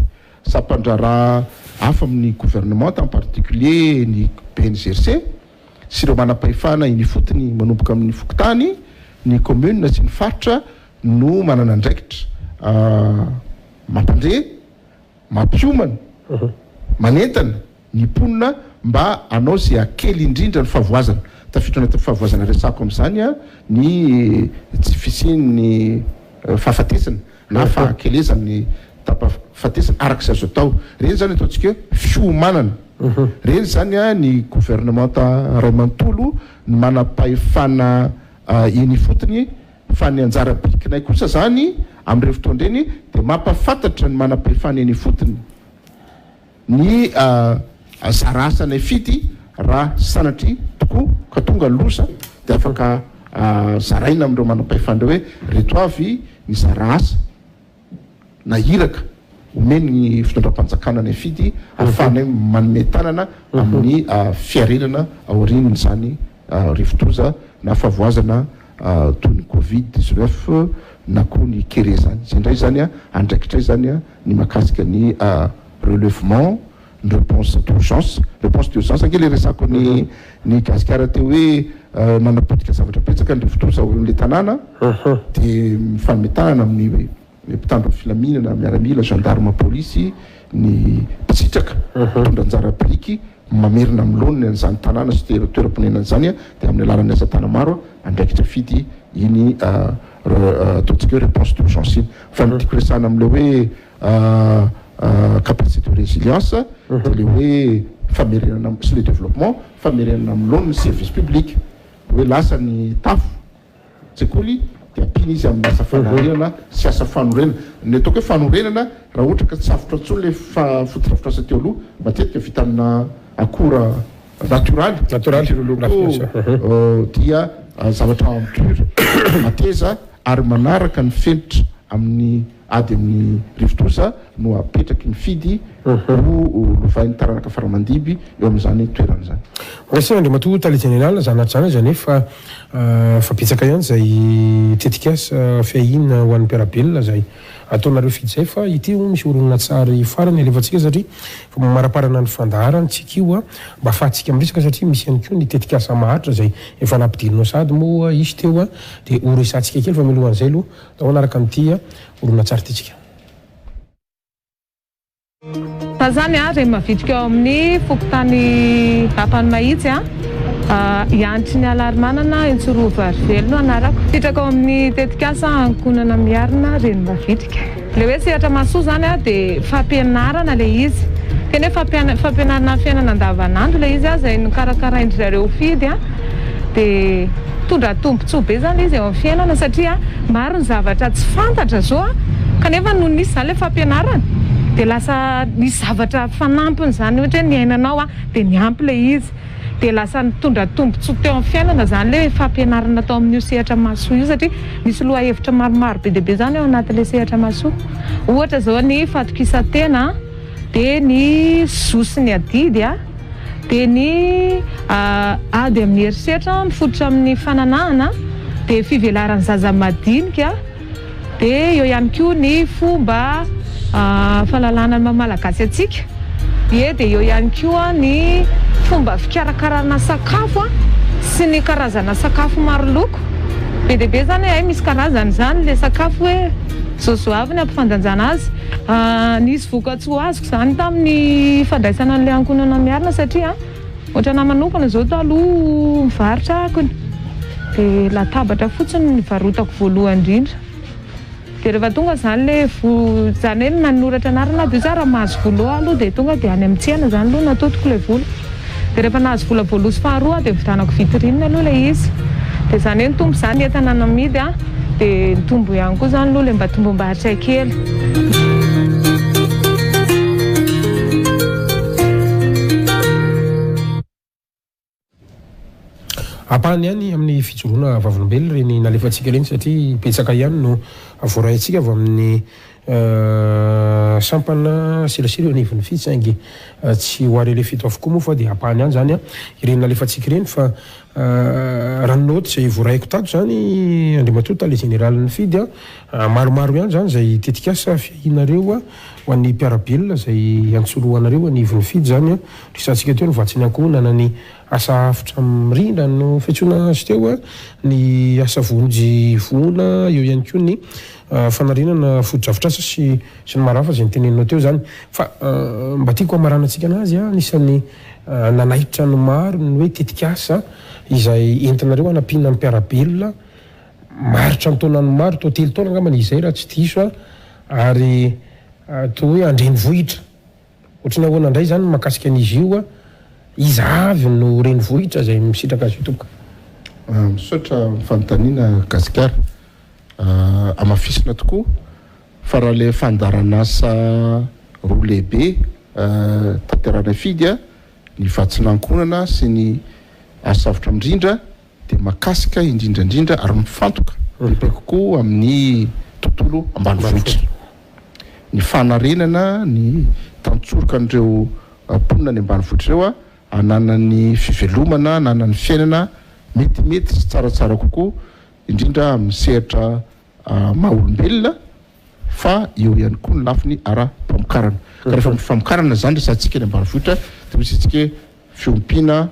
sampandrara hafa amin'ny gouvernement en particulier ny PNGRC sy ireo manam-pahefana iny fotony manomboka amin'ny fokotany ny commune sy ny faritra no manana ndraikitra mampandre mampiomana manentana ny mponina mba anao zay akely indrindra ny fahavoazana tafiditra anatin'ny fahavoazana resako amin'izany a ny tsy fisian'ny fahafatesana na fahakelezana ny tapafatesana arak'izay azo atao reny zany ataontsika hoe fiomanana reny zany a ny gouvernement ray manontolo ny manam-pahefana iny fotony fa ny anjara birikinay kosa zany amin'ireo fotoandreny dia mampafantatra ny manam-pahefana iny fotony ny zara asanay fidy raha sanatry tokoa ka tonga losa dia afaka zaraina amin'ireo manam-pahefandreo hoe reto avy ny zara asa na hiraka omeny ny fitondram-panjakana nay fidy ahafahanay manome tanana amin'ny fiarenana aorian'ny zany rivotoza na fahavoazana toy ny covid-19 na koa ny kere zany zay indray zany a andraikitray zany a ny mahakasika ny relèvement ny réponse d'urgence angely resako ny gasikara teo hoe nanapotika zavatra petsaka ny rivotoza le tanàna dia mifanome tanana amin'ny mpitandro filaminana miaramila gendarme polisy ny mpitsitraka tondra anjara biriky mamerina amiloniny an'izany tanàna sy toeram-ponenana zany a dia amin'ny alalan'ny asa tana maro andraikitra fidy iny ataontsika hoe réponse d'urgence iny fa nitiako resana am'le hoe capacité de résilience dia le hoe famerenana sy le développement famerenana amiloniny service public hoe lasa ny tafo tsekoly dia ampiny izy amin'ny asa fanorenana sy asa fanorenana ny ataoko hoe fanorenana raha ohatra ka tsy safotra ntsony le fotodrafitra asa teo aloha matetika vita amina akora naturaly dia zavatra ampure mateza ary manaraka ny fenitra amin'ny ady amin'ny rivotoza no apetraky ny fidy no lovain'ny taranaka faramandiby eo amin'izany toerana zany merci andre mato tale général zanatrana zany fa betsaka ihany zay tetikasa fiahina ho an'ny mpiarabelona zay ataonareo fidy zay fa ity misy oronina tsary farany alevantsika satria maraparana ny fandaharany tsika io a mba afahantsika miresaka satria misy ihany koa ny tetikasa maharitra zay efa nampidirinao sady moa izy teo a dia oresantsika kely fa milohan'izay aloha tao anaraka amin'ity oronina tsary titsika zany a rehefa mavitrika eo amin'ny fokotany ampany mahitsy iantry ny alarimanana intsirova velona anarako fitraka ao amin'ny tetikasa ankonana miarina reny mavitrika le hoe sehatra masoa zany a dia fampianarana le izy kanefa fampianarana fiainana andavanandro le izy a zay nokarakaraindrareo fidy a dia tondra tombontsoa be zany izy eo amin'ny fiainana satria maro ny zavatra tsy fantatra zao a kanefa no nisy zany le fampianarana dia lasa nisy zavatra fanampiny zany ohatra hoe ny ainanao a dia niampy le izy dia lasa nitondra tombontsoa teo amin'ny fiainana zany le fampianarana tao amin'io sehatra masoa io satria misy loha hevitra maromaro be deabe zany eo anatin'le sehatra masoa ohatra zao ny fatokisantena dia ny zosy ny adidy a dia ny ady amin'ny herisetra mifototra amin'ny fananahana dia fivelaran'ny zaza madinika dia eo ihany koa ny fomba fahalalana malagasy atsika dia eo ihany koa ny fomba fikarakarana sakafo sy ny karazana sakafo maro loko be deabe zany ay misy karazany zany le sakafo hoe zozoavy ny ampifandanjana azy nisy voka-tsoa azoko zany tamin'ny fandraisana an'le ankonana miarina satria ohatra na manokana zao taloha mivarotra akony dia latabatra fotsiny nivarotako voalohany indrindra dia rehefa tonga zany le zany hoe nanoratra anarana dia za raha mahazo vola aloha dia tonga dia any amin'ny tsena zany aloha natotoko le vola dia rehefa nahazo vola voaloha sy faharoa dia vitanako vitrine aloha le izy dia zany hoe nitombo zany entana namidy dia nitombo ihany koa zany aloha le mba tombom-barotra kely. apahany ihany amin'ny fijoroana vavolombelona reny nalefatsika reny satria petsaka ihany no voarayntsika avy amin'ny sampana sirasira anivon'ny fitsaingy tsy hoarele fito avokoa moa fa dia apahany ihany zany ireny nalefatsika reny fa ranonoty zay voaraiko tato zany andrimatota le général-ny fidy maromaro ihany zany zay tetikasa fiahinareo ho an'ny mpiarabelona zay antsoroanareo anivon'ny fidy zany risantsika teo novatsiny ankohonana ny asa afitra mirindra no fiantsona azy teo ny asa vonjy vona eo ihany koa ny fanarinana fotodrafitrasa sy ny marafa zay nyteneninao teo zany fa mba tiako amaranantsika anazy anisan'ny nanaitra no maro ny hoe tetikasa izay entinareo anampinina ny mpiarabelona maritra ny taonany maro to telo taona angambana izay raha tsy diso ary to hoe andreny vohitra ohatrany ahoana indray zany makasika an'izy io izy avy no reny vohitra zay misitraka azy io toka misaotra fanontaniana gasikara amafisina tokoa fa raha le fandaranasa roa lehibe tanterana fidy ny vatsinankonana sy ny asavitra mindrindra dia makasika indrindrandrindra ary mifantoka lehibe kokoa amin'ny tontolo ambanivohitra ny fanarenana ny tantsoroka an'ireo mponina ny ambanivohitra ireo ananany fivelomana ananany fiainana metimety sy tsaratsara kokoa indrindra amin'ny sehatra maha-olombelona fa eo ihany koa ny lafiny ara-pamokarana ka rehefa mifamokarana zany resantsika ny ambanivohitra dia misy antsika fiompiana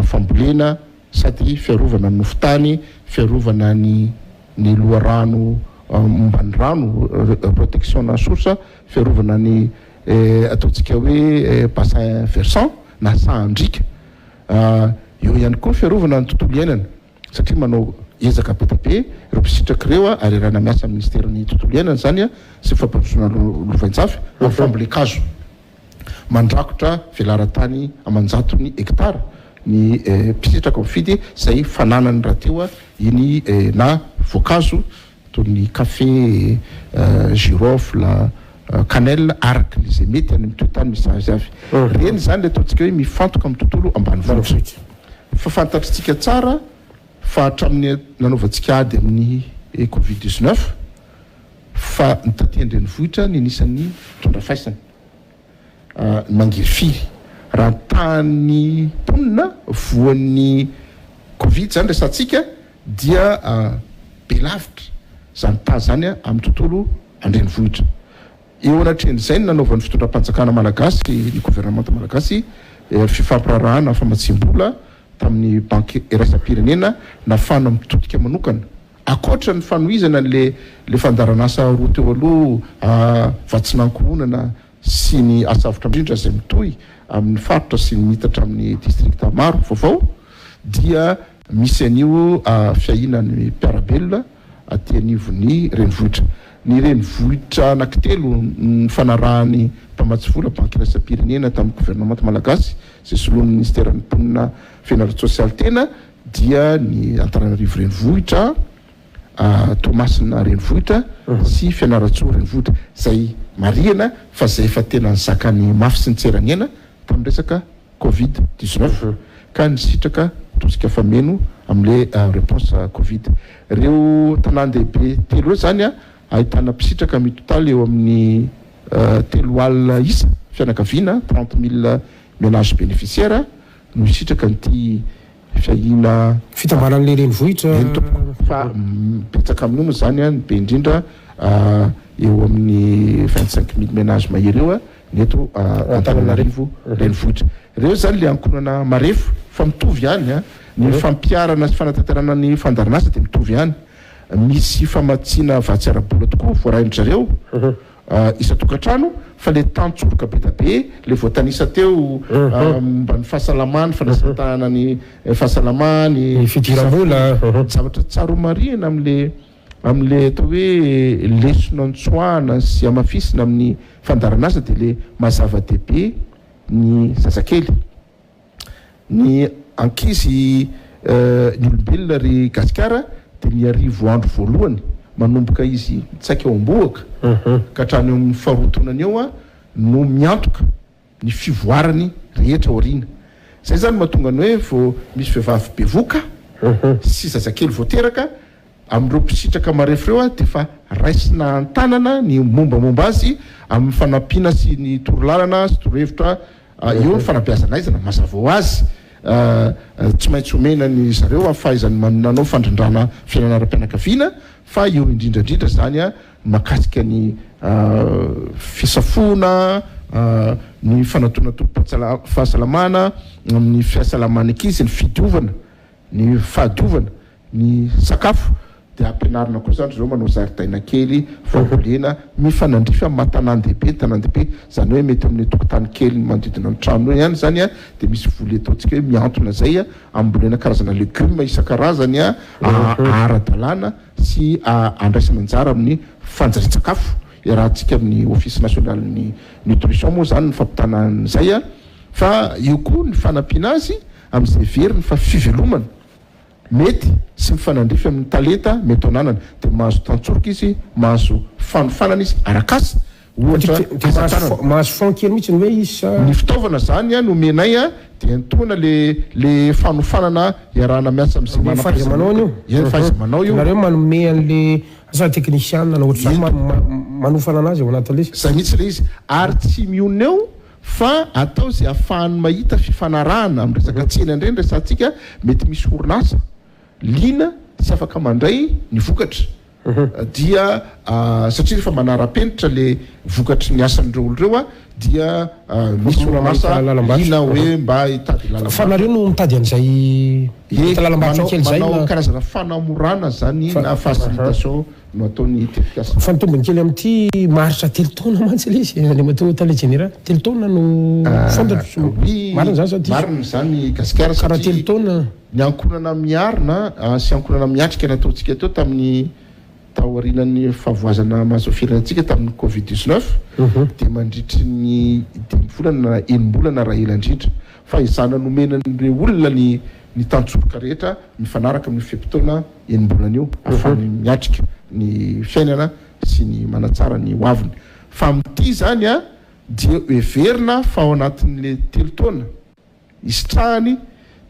fambolena sady fiarovana ny nofotany fiarovana ny loharano mombany rano protection na source fiarovana ny ataontsika hoe bassin versant na sahandrika eo ihany koa fiarovana ny tontolo iainana satria manao ezaka be tabe ireo mpisitraka ireo ary rahana miasa ministerany tontolo iainana zany sy fampandrosoana lovainjafy amin'ny fambolekazo mandrakotra velaran-tany amanjatony hektara ny mpisitraka mifidy zay fananany raha teo iny na voankazo toy ny café girofle cannelle araka izay mety any amin'ny toetany misy azy avy reny zany le ataontsika hoe mifantoka amin'ny tontolo ambanivohitra fa fantatritsika tsara fa hatramin'ny nanaovantsika ady amin'ny covid-19 fa ny tatendreny vohitra ny anisan'ny tondra faisana mangiry firy raha tany mponina voan'ny covid zany resantsika dia be lavitra zany ta zany amin'ny tontolo andreny vohitra eo anatreny zay ny nanaovan'ny fitondram-panjakana malagasy ny gouvernemanta malagasy fifampirarahana famatsim-bola tamin'ny banky eraisam-pirenena nafana mitodika manokana akoatra ny fanoizana le fandaranasa roa teo aloha vatsinankohonana sy ny asavitra indrindra zay mitohy amin'ny faritra sy ny mitatra amin'ny districta maro vaovao dia misy an'io fiahinany mpiarabelona aty anivony renivohitra ny renivohitra anankitelo ny fanarahany mpamatsy vola banky eraisam-pirenena tamin'ny gouvernemanta malagasy zay soloan'ny ministeran'ny mponina fianarana sosialy tena dia ny Antananarivo renivohitra Tomasina renivohitra sy Fianaratsoa renivohitra zay marihana fa zay efa tena nizakany mafy sy nitseraniana tamin'ny resaka covid-19 ka nisitraka tosika fameno amin'le réponse covid reo tanàn-dehibe telo eo zany ahitana mpisitraka mitotaly eo amin'ny telo alina isa fianakaviana 30 000 ménages bénéficiaires no isitraka nyty fiahina fitambaran'le renivohitra fa petsaka amin'io moa zany be indrindra eo amin'ny 25 000 ménages mahery eo neto Antananarivo renivohitra reo zany le ankonana marefo fa mitovy ihany ny fampiarana sy fanatanterana ny fandarinasa dia mitovy ihany. Misy famatsiana vatsiarabola tokoa voaraindry zareo isa-tokantrano fa le tantsoroka be da be le voatanisa teo mba ny fahasalamany fanasatana ny fahasalamany fidiram-bola zavatra tsaromarina am'le atao hoe lesona antsoana sy amafisina amin'ny fandaranasa dia le mazava-dehibe ny zazakely. Ny ankizy ny olombelona ry gasikara dia ny arivo andro voalohany manomboka izy tsaika eo am-boaka ka hatrany eo amin'ny faharotonany eo no miantoka ny fivoarany rehetra aoriana. Zay zany mahatonga ny hoe vao misy vehivavy bevoka sy zazakely voateraka amin'ireo mpisitraka marefo ireo dia fa raisina antanana ny mombamomba azy amin'ny fanampiana sy ny torolalana sy torohevitra eo ny fanabeazana aizana mazava ho azy. Tsy maintsy omena ny zareo amin'ny fahaizany nanao fandrindrana fiainana ara-pianakaviana fa eo indrindrandrindra zany makasika ny fisafona ny fanatona tompo-fahasalamana amin'ny fihasalamana ankizy ny fidiovana ny fahadiovana ny sakafo dia ampianarina koa zany zao manao zaridaina kely fambolena mifanandrify amin'ny matanàn-dehibe tanàn-dehibe zany hoe mety amin'ny tokotany kely manodidina ny trano eo ihany zany dia misy voly ataontsika hoe miantona zay ambolena karazana legioma isan-karazany ara-dalàna sy andraisana anjara amin'ny fanjarian-tsakafo iarahantsika amin'ny office national ny nutrition moa zany ny fampitanan'izay fa io koa ny fanampiana azy amin'izay veriny fa fivelomana mety sy mifanandrify amin'ny talenta mety ananana dia mahazo tantsoroka izy mahazo fanofanana izy arakasa mahazo fankely mihitsy ny hoe izy ny fitaovana zany nomenay dia nitona le fanofanana iarahana miasa amin'izay fahaiza-manao io fahaiza-manao io nareo manome an'le asa teknisiana na ohatr'izany manofana anazy ao anatin'le zay mihitsy le izy ary tsy mionona eo fa atao zay ahafahany mahita fifanarahana amin'ny resaka tsena indray ny resantsika mety misy orinasa lina sy afaka mandray ny vokatra dia satria rehefa manara-penitra le vokatry ny asan'ireo olo reo dia misy orinasa lina hoe mba hitady lalamba fa nareo no mitady an'izay lalambatsy kely zay manao karazana fanamorana zany na facilitation no ataony tetikasa fa nitombony kely amin'ity maharitra telo taona mantsy le izy le matao tale général telo taona no fantatro marina zany sady marina zany gasikara karaha telo taona ny ankonana miarina sy ankonana miatrika nataontsika teo tamin'ny taorinan'ny fahavoazana mahazofirantsika tamin'ny covid-19 dia mandritry ny 5 volana na 1 bolana raha ela indrindra fa izana nomenan'ireo olona ny tantsoroka rehetra mifanaraka amin'ny fiampitoana 1 bolana io ahafahany miatrika ny fiainana sy ny manatsara ny hoaviny fa amin'ity zany dia everina fa ao anatin'le 3 taona istrahany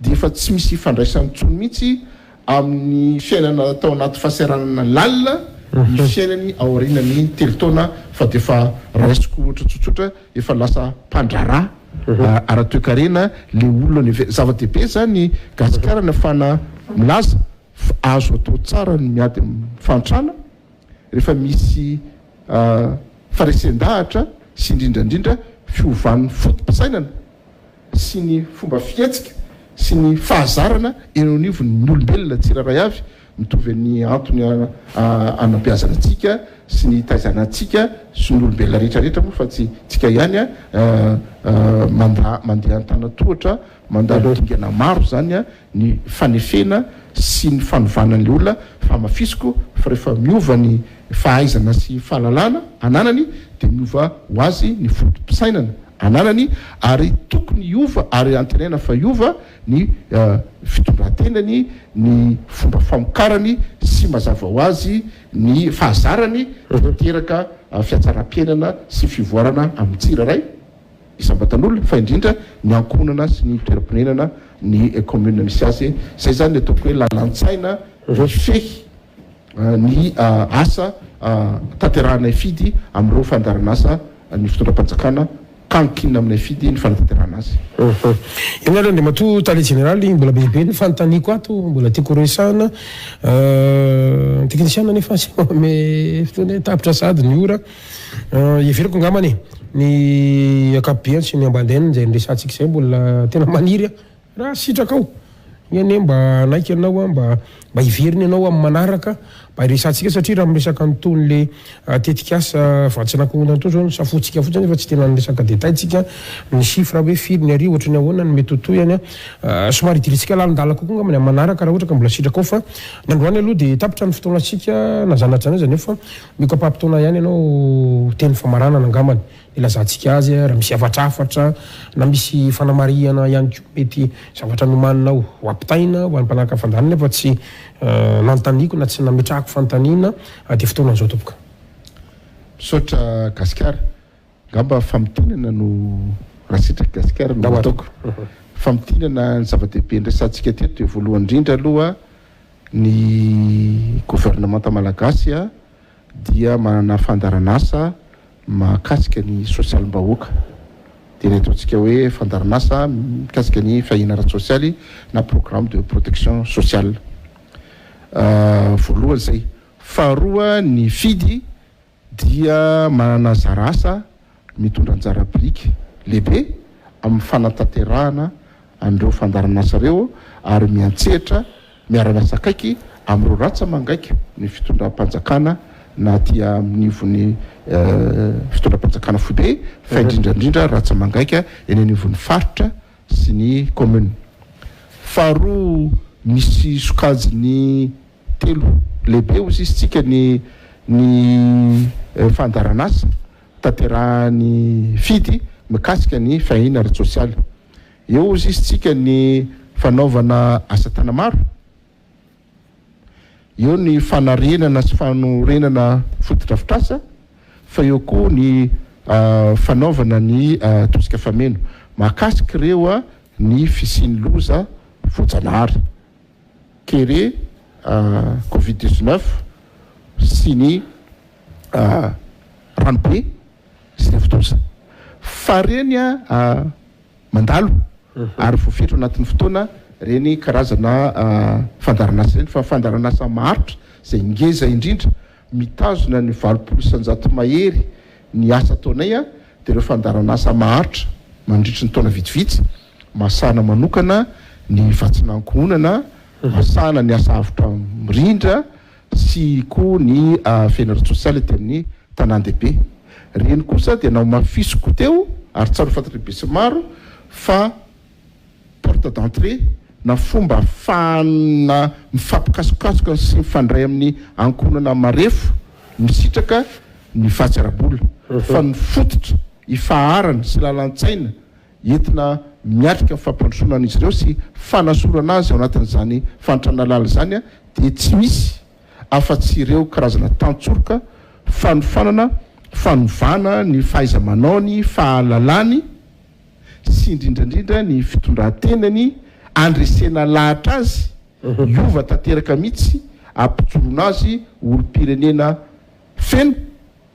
dia efa tsy misy fandraisany tsony mihitsy amin'ny fiainana tao anaty fahasaranana lalina ny fiainany aorinany 3 taona fa dia efa raisiko ohatra tsotsotra efa lasa mpandrarà ara-toekarena le olona ny zava-dehibe zany gasikara ny afana milaza azo atao tsara ny miady amin'ny fantrana rehefa misy faresen-dahatra sy indrindrandrindra fiovan'ny fotom-pisainana sy ny fomba fietsika sy ny fahazarana eno anivony olombelona tsiraray avy mitovy ny antony anabeazanatsika sy ny taizanatsika sy ny olombelona rehetrarehetra moa fa tsy tsika ihany mandeha antana tohatra mandalo dingana maro zany ny fanefena sy ny fanovanan'le olona fa mafisiko fa rehefa miova ny fahaizana sy fahalalana ananany dia miova ho azy ny fotom-pisainana ananany ary tokony iova ary antenaina fa iova ny fitondrantenany ny fomba famokarany sy mazava ho azy ny fahazarany teraka fiatsaram-piainana sy fivoarana amin'ny tsiraray isam-batan'olona fa indrindra ny ankonana sy ny toeram-ponenana ny commune misy azy zay zany ataoko hoe lalantsaina fehy ny asa tanterahana fidy amin'ireo fandaranasa ny fitondram-panjakana kankina aminay fidy ny fanatanterahana azy iny aloha dia mato tale généraly mbola bebe ny fanontaniako ato mbola tiako resahana teknisiana nefa me fotoana tapitra sady ny ora everiko ngamany ny akapobeany sy ny ambalena zay nyresantsika zay mbola tena maniry raha sitraka ao eny mba naiky anao mba hiveriny anao amin'ny manaraka mba iresantsika satria raha miresaka nytony le tetika asa vatsinankohonana to zao safotsika fotsiny fa tsy tena niresaka détailtsika ny chiffre hoe firy ny ary ohatra ny ahoana ny mety totoy any somary idiritsika lalindala kokoa ngamany amin'ny manaraka raha ohatra ka mbola sitraka ao fa ny androany aloha dia tapitra ny fotoanatsika nazanatra anazy nefa miko apampitona ihany ianao teny famaranana angamany ilazantsika azy raha misy avatrafatra na misy fanamariana ihany koa mety zavatra nomaninao ho ampitaina ho an'ny mpanaraka fandanina fa tsy nantaniko na tsy nametrahako fantaniana dia fotoana zao tompoka misaotra gasikara ngamba famitinana no raha sitraka gasikara no ataoko famitinana ny zava-dehibe ndrasantsika teto dia voalohany indrindra aloha ny gouvernemanta malagasy dia manana fandaranasa mahakasika ny sosialim-bahoaka dia ny ataontsika hoe fandaranasa mikasika ny fahina ara-sosialy na programme de protection sociale voalohany zay faharoa ny fidy dia manana zarasa mitondra anjara biriky lehibe amin'ny fanatanterahana an'ireo fandaranasa reo ary miantsehatra miara-miasa akaiky amin'ireo ratsa mangaika ny fitondram-panjakana na tia amin'nivony fitondram-panjakana foibe fa indrindrandrindra ratsa mangaika eny anivon'ny faritra sy ny commune faharoa misy sokajiny telo lehibe ozy izy tsika ny fandaranasa tanterahany fidy mikasika ny fahina ara-sosialy eo ozy izy tsika ny fanaovana asa tana maro eo ny fanarenana sy fanorenana fotodrafitrasa fa eo koa ny fanaovana ny tosika fameno mahakasika reo ny fisiny loza vojanahary kere covid-19 sy ny ranobe sy ny fotoza fa reny mandalo ary voafetra anatin'ny fotoana reny karazana fandaranasa reny fa fandaranasa maharitra zay ngeza indrindra mitazona ny 20% mahery ny asa taonay dia ireo fandaranasa maharitra mandritry ny taona vitsivitsy masana manokana ny vatsinankohonana masana ny asa avitra mirindra sy koa ny fiainara-sosialy ty amin'ny tanan-dehibe reny kosa dia nao mafisoko teo ary tsaro fantatry be sy maro fa porte d'entrée na fomba fana mifampikasokasoka sy mifandray amin'ny ankonana marefo misitraka ny fahatsarabola fa ny fototra ifaharana sy lalantsaina entina miatrika mifampandrosona an'izy ireo sy fanasorana azy ao anatin'izany fantrana lala zany dia tsy misy afa-tsy ireo karazana tantsoroka fanofanana fanovana ny fahaiza-manao ny fahalalany sy indrindrandrindra ny fitondran-tenany andresena lahatra azy iova tanteraka mihitsy ampijorona azy olo-pirenena feno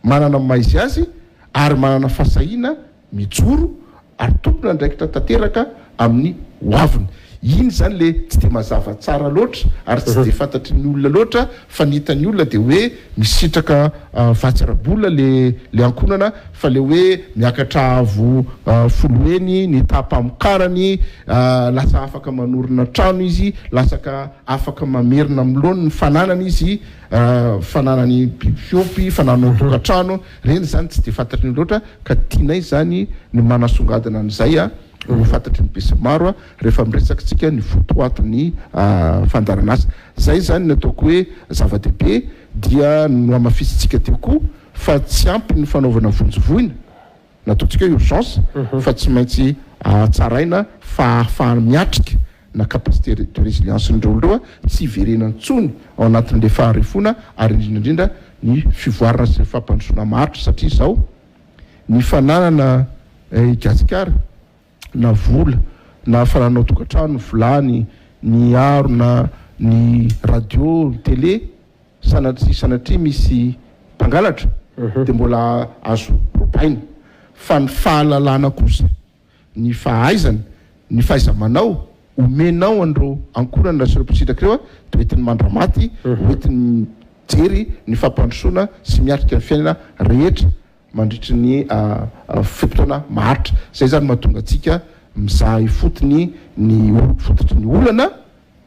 manana maizy azy ary manana fasahiana mijoro ary tompona ndraikitra tanteraka amin'ny hoaviny iny zany le tsy dia mazava tsara loatra ary tsy dia fantatry ny olona loatra fa ny hitany olona dia hoe misitraka vatsarabola le ankonana fa le hoe miakatra avo foloeny ny tapamokarany lasa afaka manorina trano izy lasaka afaka mamerina milony ny fananany izy fananany bibifiopy fananao tokantrano reny zany tsy dia fantatry ny loatra ka tianay zany ny manasongadina an'izay no fantatry ny be sy maro rehefa miresaka tsika ny fotoatiny fandaranasa zay zany ny ataoko hoe zava-dehibe dia no amafisitsika teo koa fa tsy ampy ny fanaovana vonjovoina nataontsika urgence fa tsy maintsy tsaraina fa ahafahana miatrika na capacité de résilience ndreo oloreo tsy iverenany tsony ao anatin'le faharefona ary indrindrandrindra ny fivoarana sy fampandrosona maharitra satria zao ny fananana gasikara na vola na fananao tokantrano volany ny aro na ny radio télé sanatria misy mpangalatra dia mbola azo robaina fa ny fahalalana kosa ny fahaizana ny fahaiza-manao omenao andreo ankorana sy reo mpisitaka ireo dia oetiny mandramaty oetiny jery ny fampandrosoana sy miatrika ny fiainana rehetra mandritry ny fipotoana maharitra zay zany mahatonga atsika mizaha fototry ny olana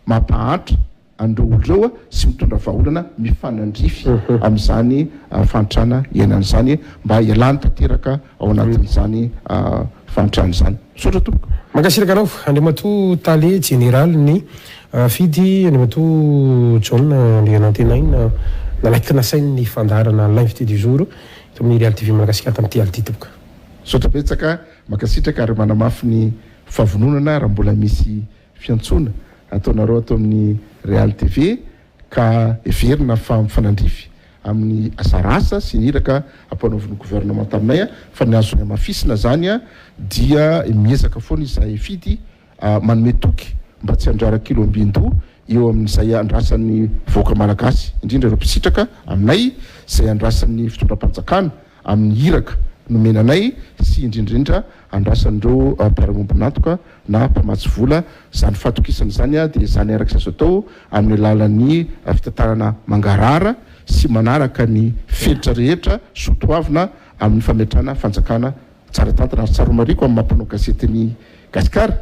mampahatra andreo olo reo sy mitondra vahaolana mifanandrify amin'izany fanotrana ianan'izany mba ialany tanteraka ao anatin'izany fanotrana izany. Sotra tompoko. Mankasiraka anao Andriamato Tale Général ny fidy Andriamato Jaona ANDRIANANTENAINA nalaiky nasainy fandarana l'invité du jour eto amin'ny Real TV Madagascar tamin'ity ality tompoko. Sotra betsaka mankasitraka ary manamafy ny favononana raha mbola misy fiantsona ataonareo atao amin'ny Real TV ka everina fa mifanandrify amin'ny asarasa sy niraka ampanaoviny gouvernement taminay fa ny azony mafisina zany dia miezaka foana izay fidy manome toky mba tsy andrara kilo ambindo eo amin'izay andrasan'ny voaka malagasy indrindra ireo mpisitraka aminay izay andrasan'ny fitondram-panjakana amin'ny hiraka nomenanay sy indrindrindra andrasan'ireo mpiara-momby nantoka na mpamatsy vola zany fatokisana zany dia zany araka zazo atao amin'ny alalan'ny fitantarana mangarara sy manaraka ny felitra rehetra sotoavina amin'ny fametrana fanjakana tsara tantana ary tsaromariko amin'ny mampanao gazetiny Gasikara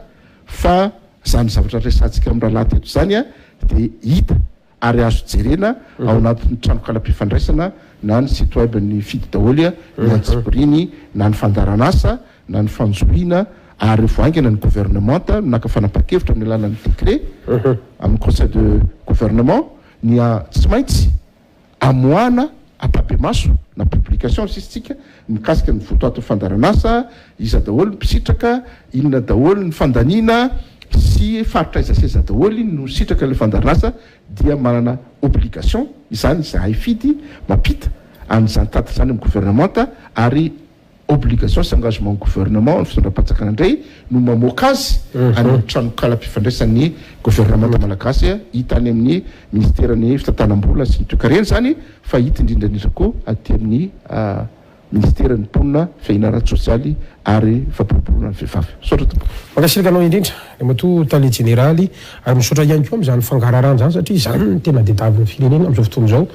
fa zany zavatra resantsika amin'ny rahalahy teto zany dia hita ary azo jerena ao anatin'ny trano kala-pifandraisana na ny site web ny fidy daholy ny antsiboriny na ny fandaranasa na ny fanjoina ary voaingana ny gouvernement naka fanapa-kevitra amin'ny alalan'ny décret amin'ny conseil de gouvernement ny tsy maintsy amoana apabe maso na publication sisitsika mikasika ny votoato fandaranasa iza daholo ny mpisitraka inona daholo ny fandaniana sy faritra izaseza daholo no sitraka le fandaranasa dia manana obligation izany zahay fidy mapita amin'izany tata zany amin'ny gouvernement ary obligation sy engagement gouvernement ny fitondram-panjakana indray no mamoaka azy any trano kala-pifandraisan'ny gouvernement malagasy hita any amin'ny ministerany fitantanam-bola sy ny toekareny zany fa hita indrindrandrindra koa aty amin'ny ministerany mponina fiainarana sosialy ary fampiroboroana ny vehivavy. Sotra tompoko. Mankasiraka anao indrindra Andriamato Tale Généraly ary misaotra ihany koa amin'izany fangararana zany satria izany no tena diadavin'ny firenena amin'izao fotoana izao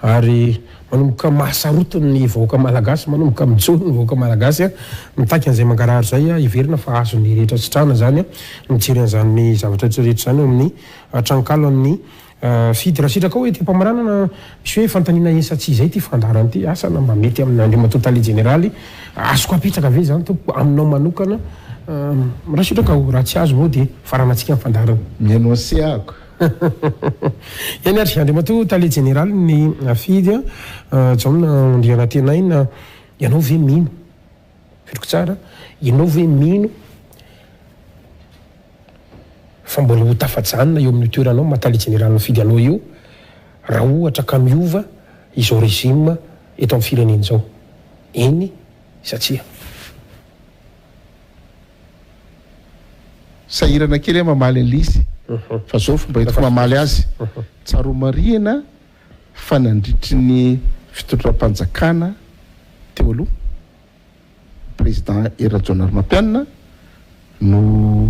ary manomboka mahasarotiny vahoaka malagasy manomboka mijoro ny vahoaka malagasy mitaky an'izay mangarary zay iverina fa azony rehetra sitrana zany mijery an'izany zavatra rehetra zany amin'ny tranokaloan'ny fidy raha sitraka hoe ty mpamaranana misy hoe fantaniana esatsy izay ty fandarana ty asana mba mety amin'ny Andriamato Tale Généraly azoko apitsaka ave zany tompo aminao manokana raha sitraka raha tsy azo moa dia faranatsika amin'ny fandarana mianoase ako yani ary Andriamato Tale Généraly ny fidy Jaona ANDRIANANTENAINA ianao ve mino fitoko tsara ianao ve mino fa mbola ho tafajanona eo amin'ny toeranao Tale Généraly ny fidy anao io raha ohatra ka miova izao régime eto amin'ny firenena izao eny satria sahirana kely mamaly an'lisy fa zao fomba hitako mamaly azy tsaromariana fa nandritry ny fitondram-panjakana teo aloha président Jaona no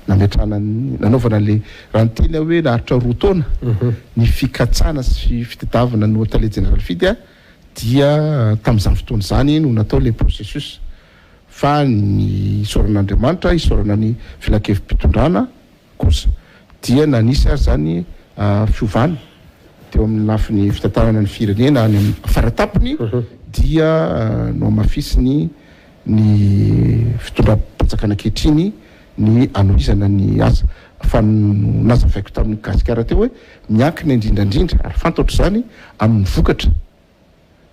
nametrana nanaovana le raha nyteny hoe naharitra roa taona ny fikatsana sy fitadiavana no Tale Généraly fidy dia tamin'izany fotoana zany no natao le processus fa ny isaoran'Andriamanitra isaorana ny filakevim-pitondrana kosa dia nanisy ary zany fiovana teo amin'ny lafin'ny fitantarana ny firenena any amin'ny faratapony dia no amafisiny ny fitondram-panjakana ankehitriny ny anoizana ny asa fa nazavaiko tamin'ny Gasikara teo hoe miankina indrindrandrindra ary fantatra zany amin'ny vokatra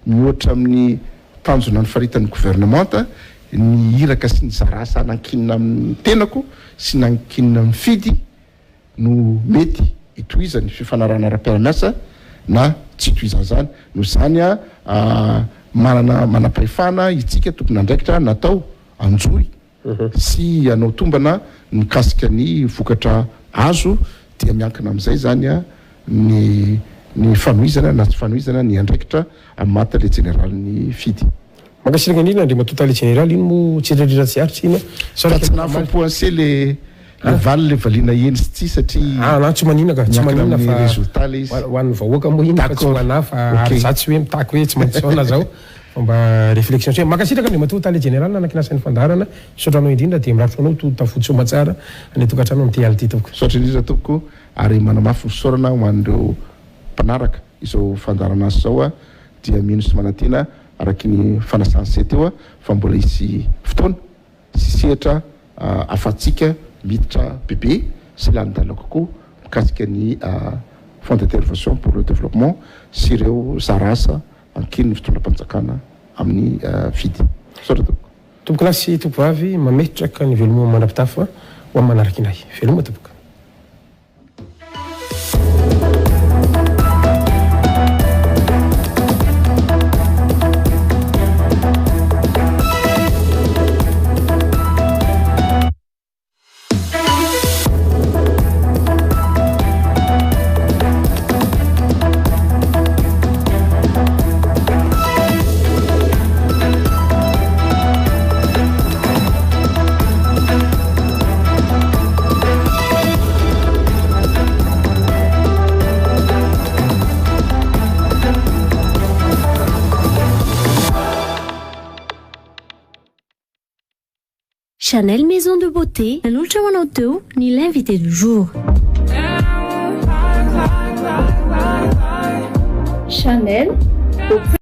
mihoatra amin'ny tanjona ny faritan'ny gouvernement ny hiraka sy ny zarasa nankinina amin'ny tenako sy nankinina amin'ny fidy no mety hitohizany fifanarana ara-piaramiasa na tsy hitohizana zany no zany manam-pahefana itsika tompony andraikitra natao anjory sy anao tombana mikasika ny vokatra azo dia miankina amin'izay zany ny fanohizana na tsy fanohizana ny andraikitra amin'ny Tale Généraly ny fidy. Mankasiraka indrindra Andriamato Tale Généraly ino mo tsy rerera tsy aritra ina tsy nafapo anse valy le valiana eny sy ty satria na tsy manina ka tsy manina fa résultat le izy hoan'ny vahoaka moa iny fa tsy hoana fa ary za tsy hoe mitako hoe tsy maintsy saona zao fomba réflexion tsy makasitraka ny mato tale général anakinasany fandarana sotranao indrindra dia miratro anao to tafotsoma tsara ny tokantrano amty ality toko sotra indrindra toko ary manamafy misorana ho an'ireo mpanaraka izao fandarana azy zao a dia mino sy manantena araky ny fanasany se teo a fa mbola isy fotoana sy sehatra afatsika miditra bebe sy lanindala kokoa mikasika ny fond d'intervention pour le développement sy ireo zarasa ankiny ny fitondram-panjakana amin'ny fidy sotra tomboka lasy tompo avy mametraka ny veloma mandrapitafa ho amin'ny manaraka inay veloma tomboka. Chanel Maison de Beauté, nanolotra ho anao teo ny l'invité du jour. Chanel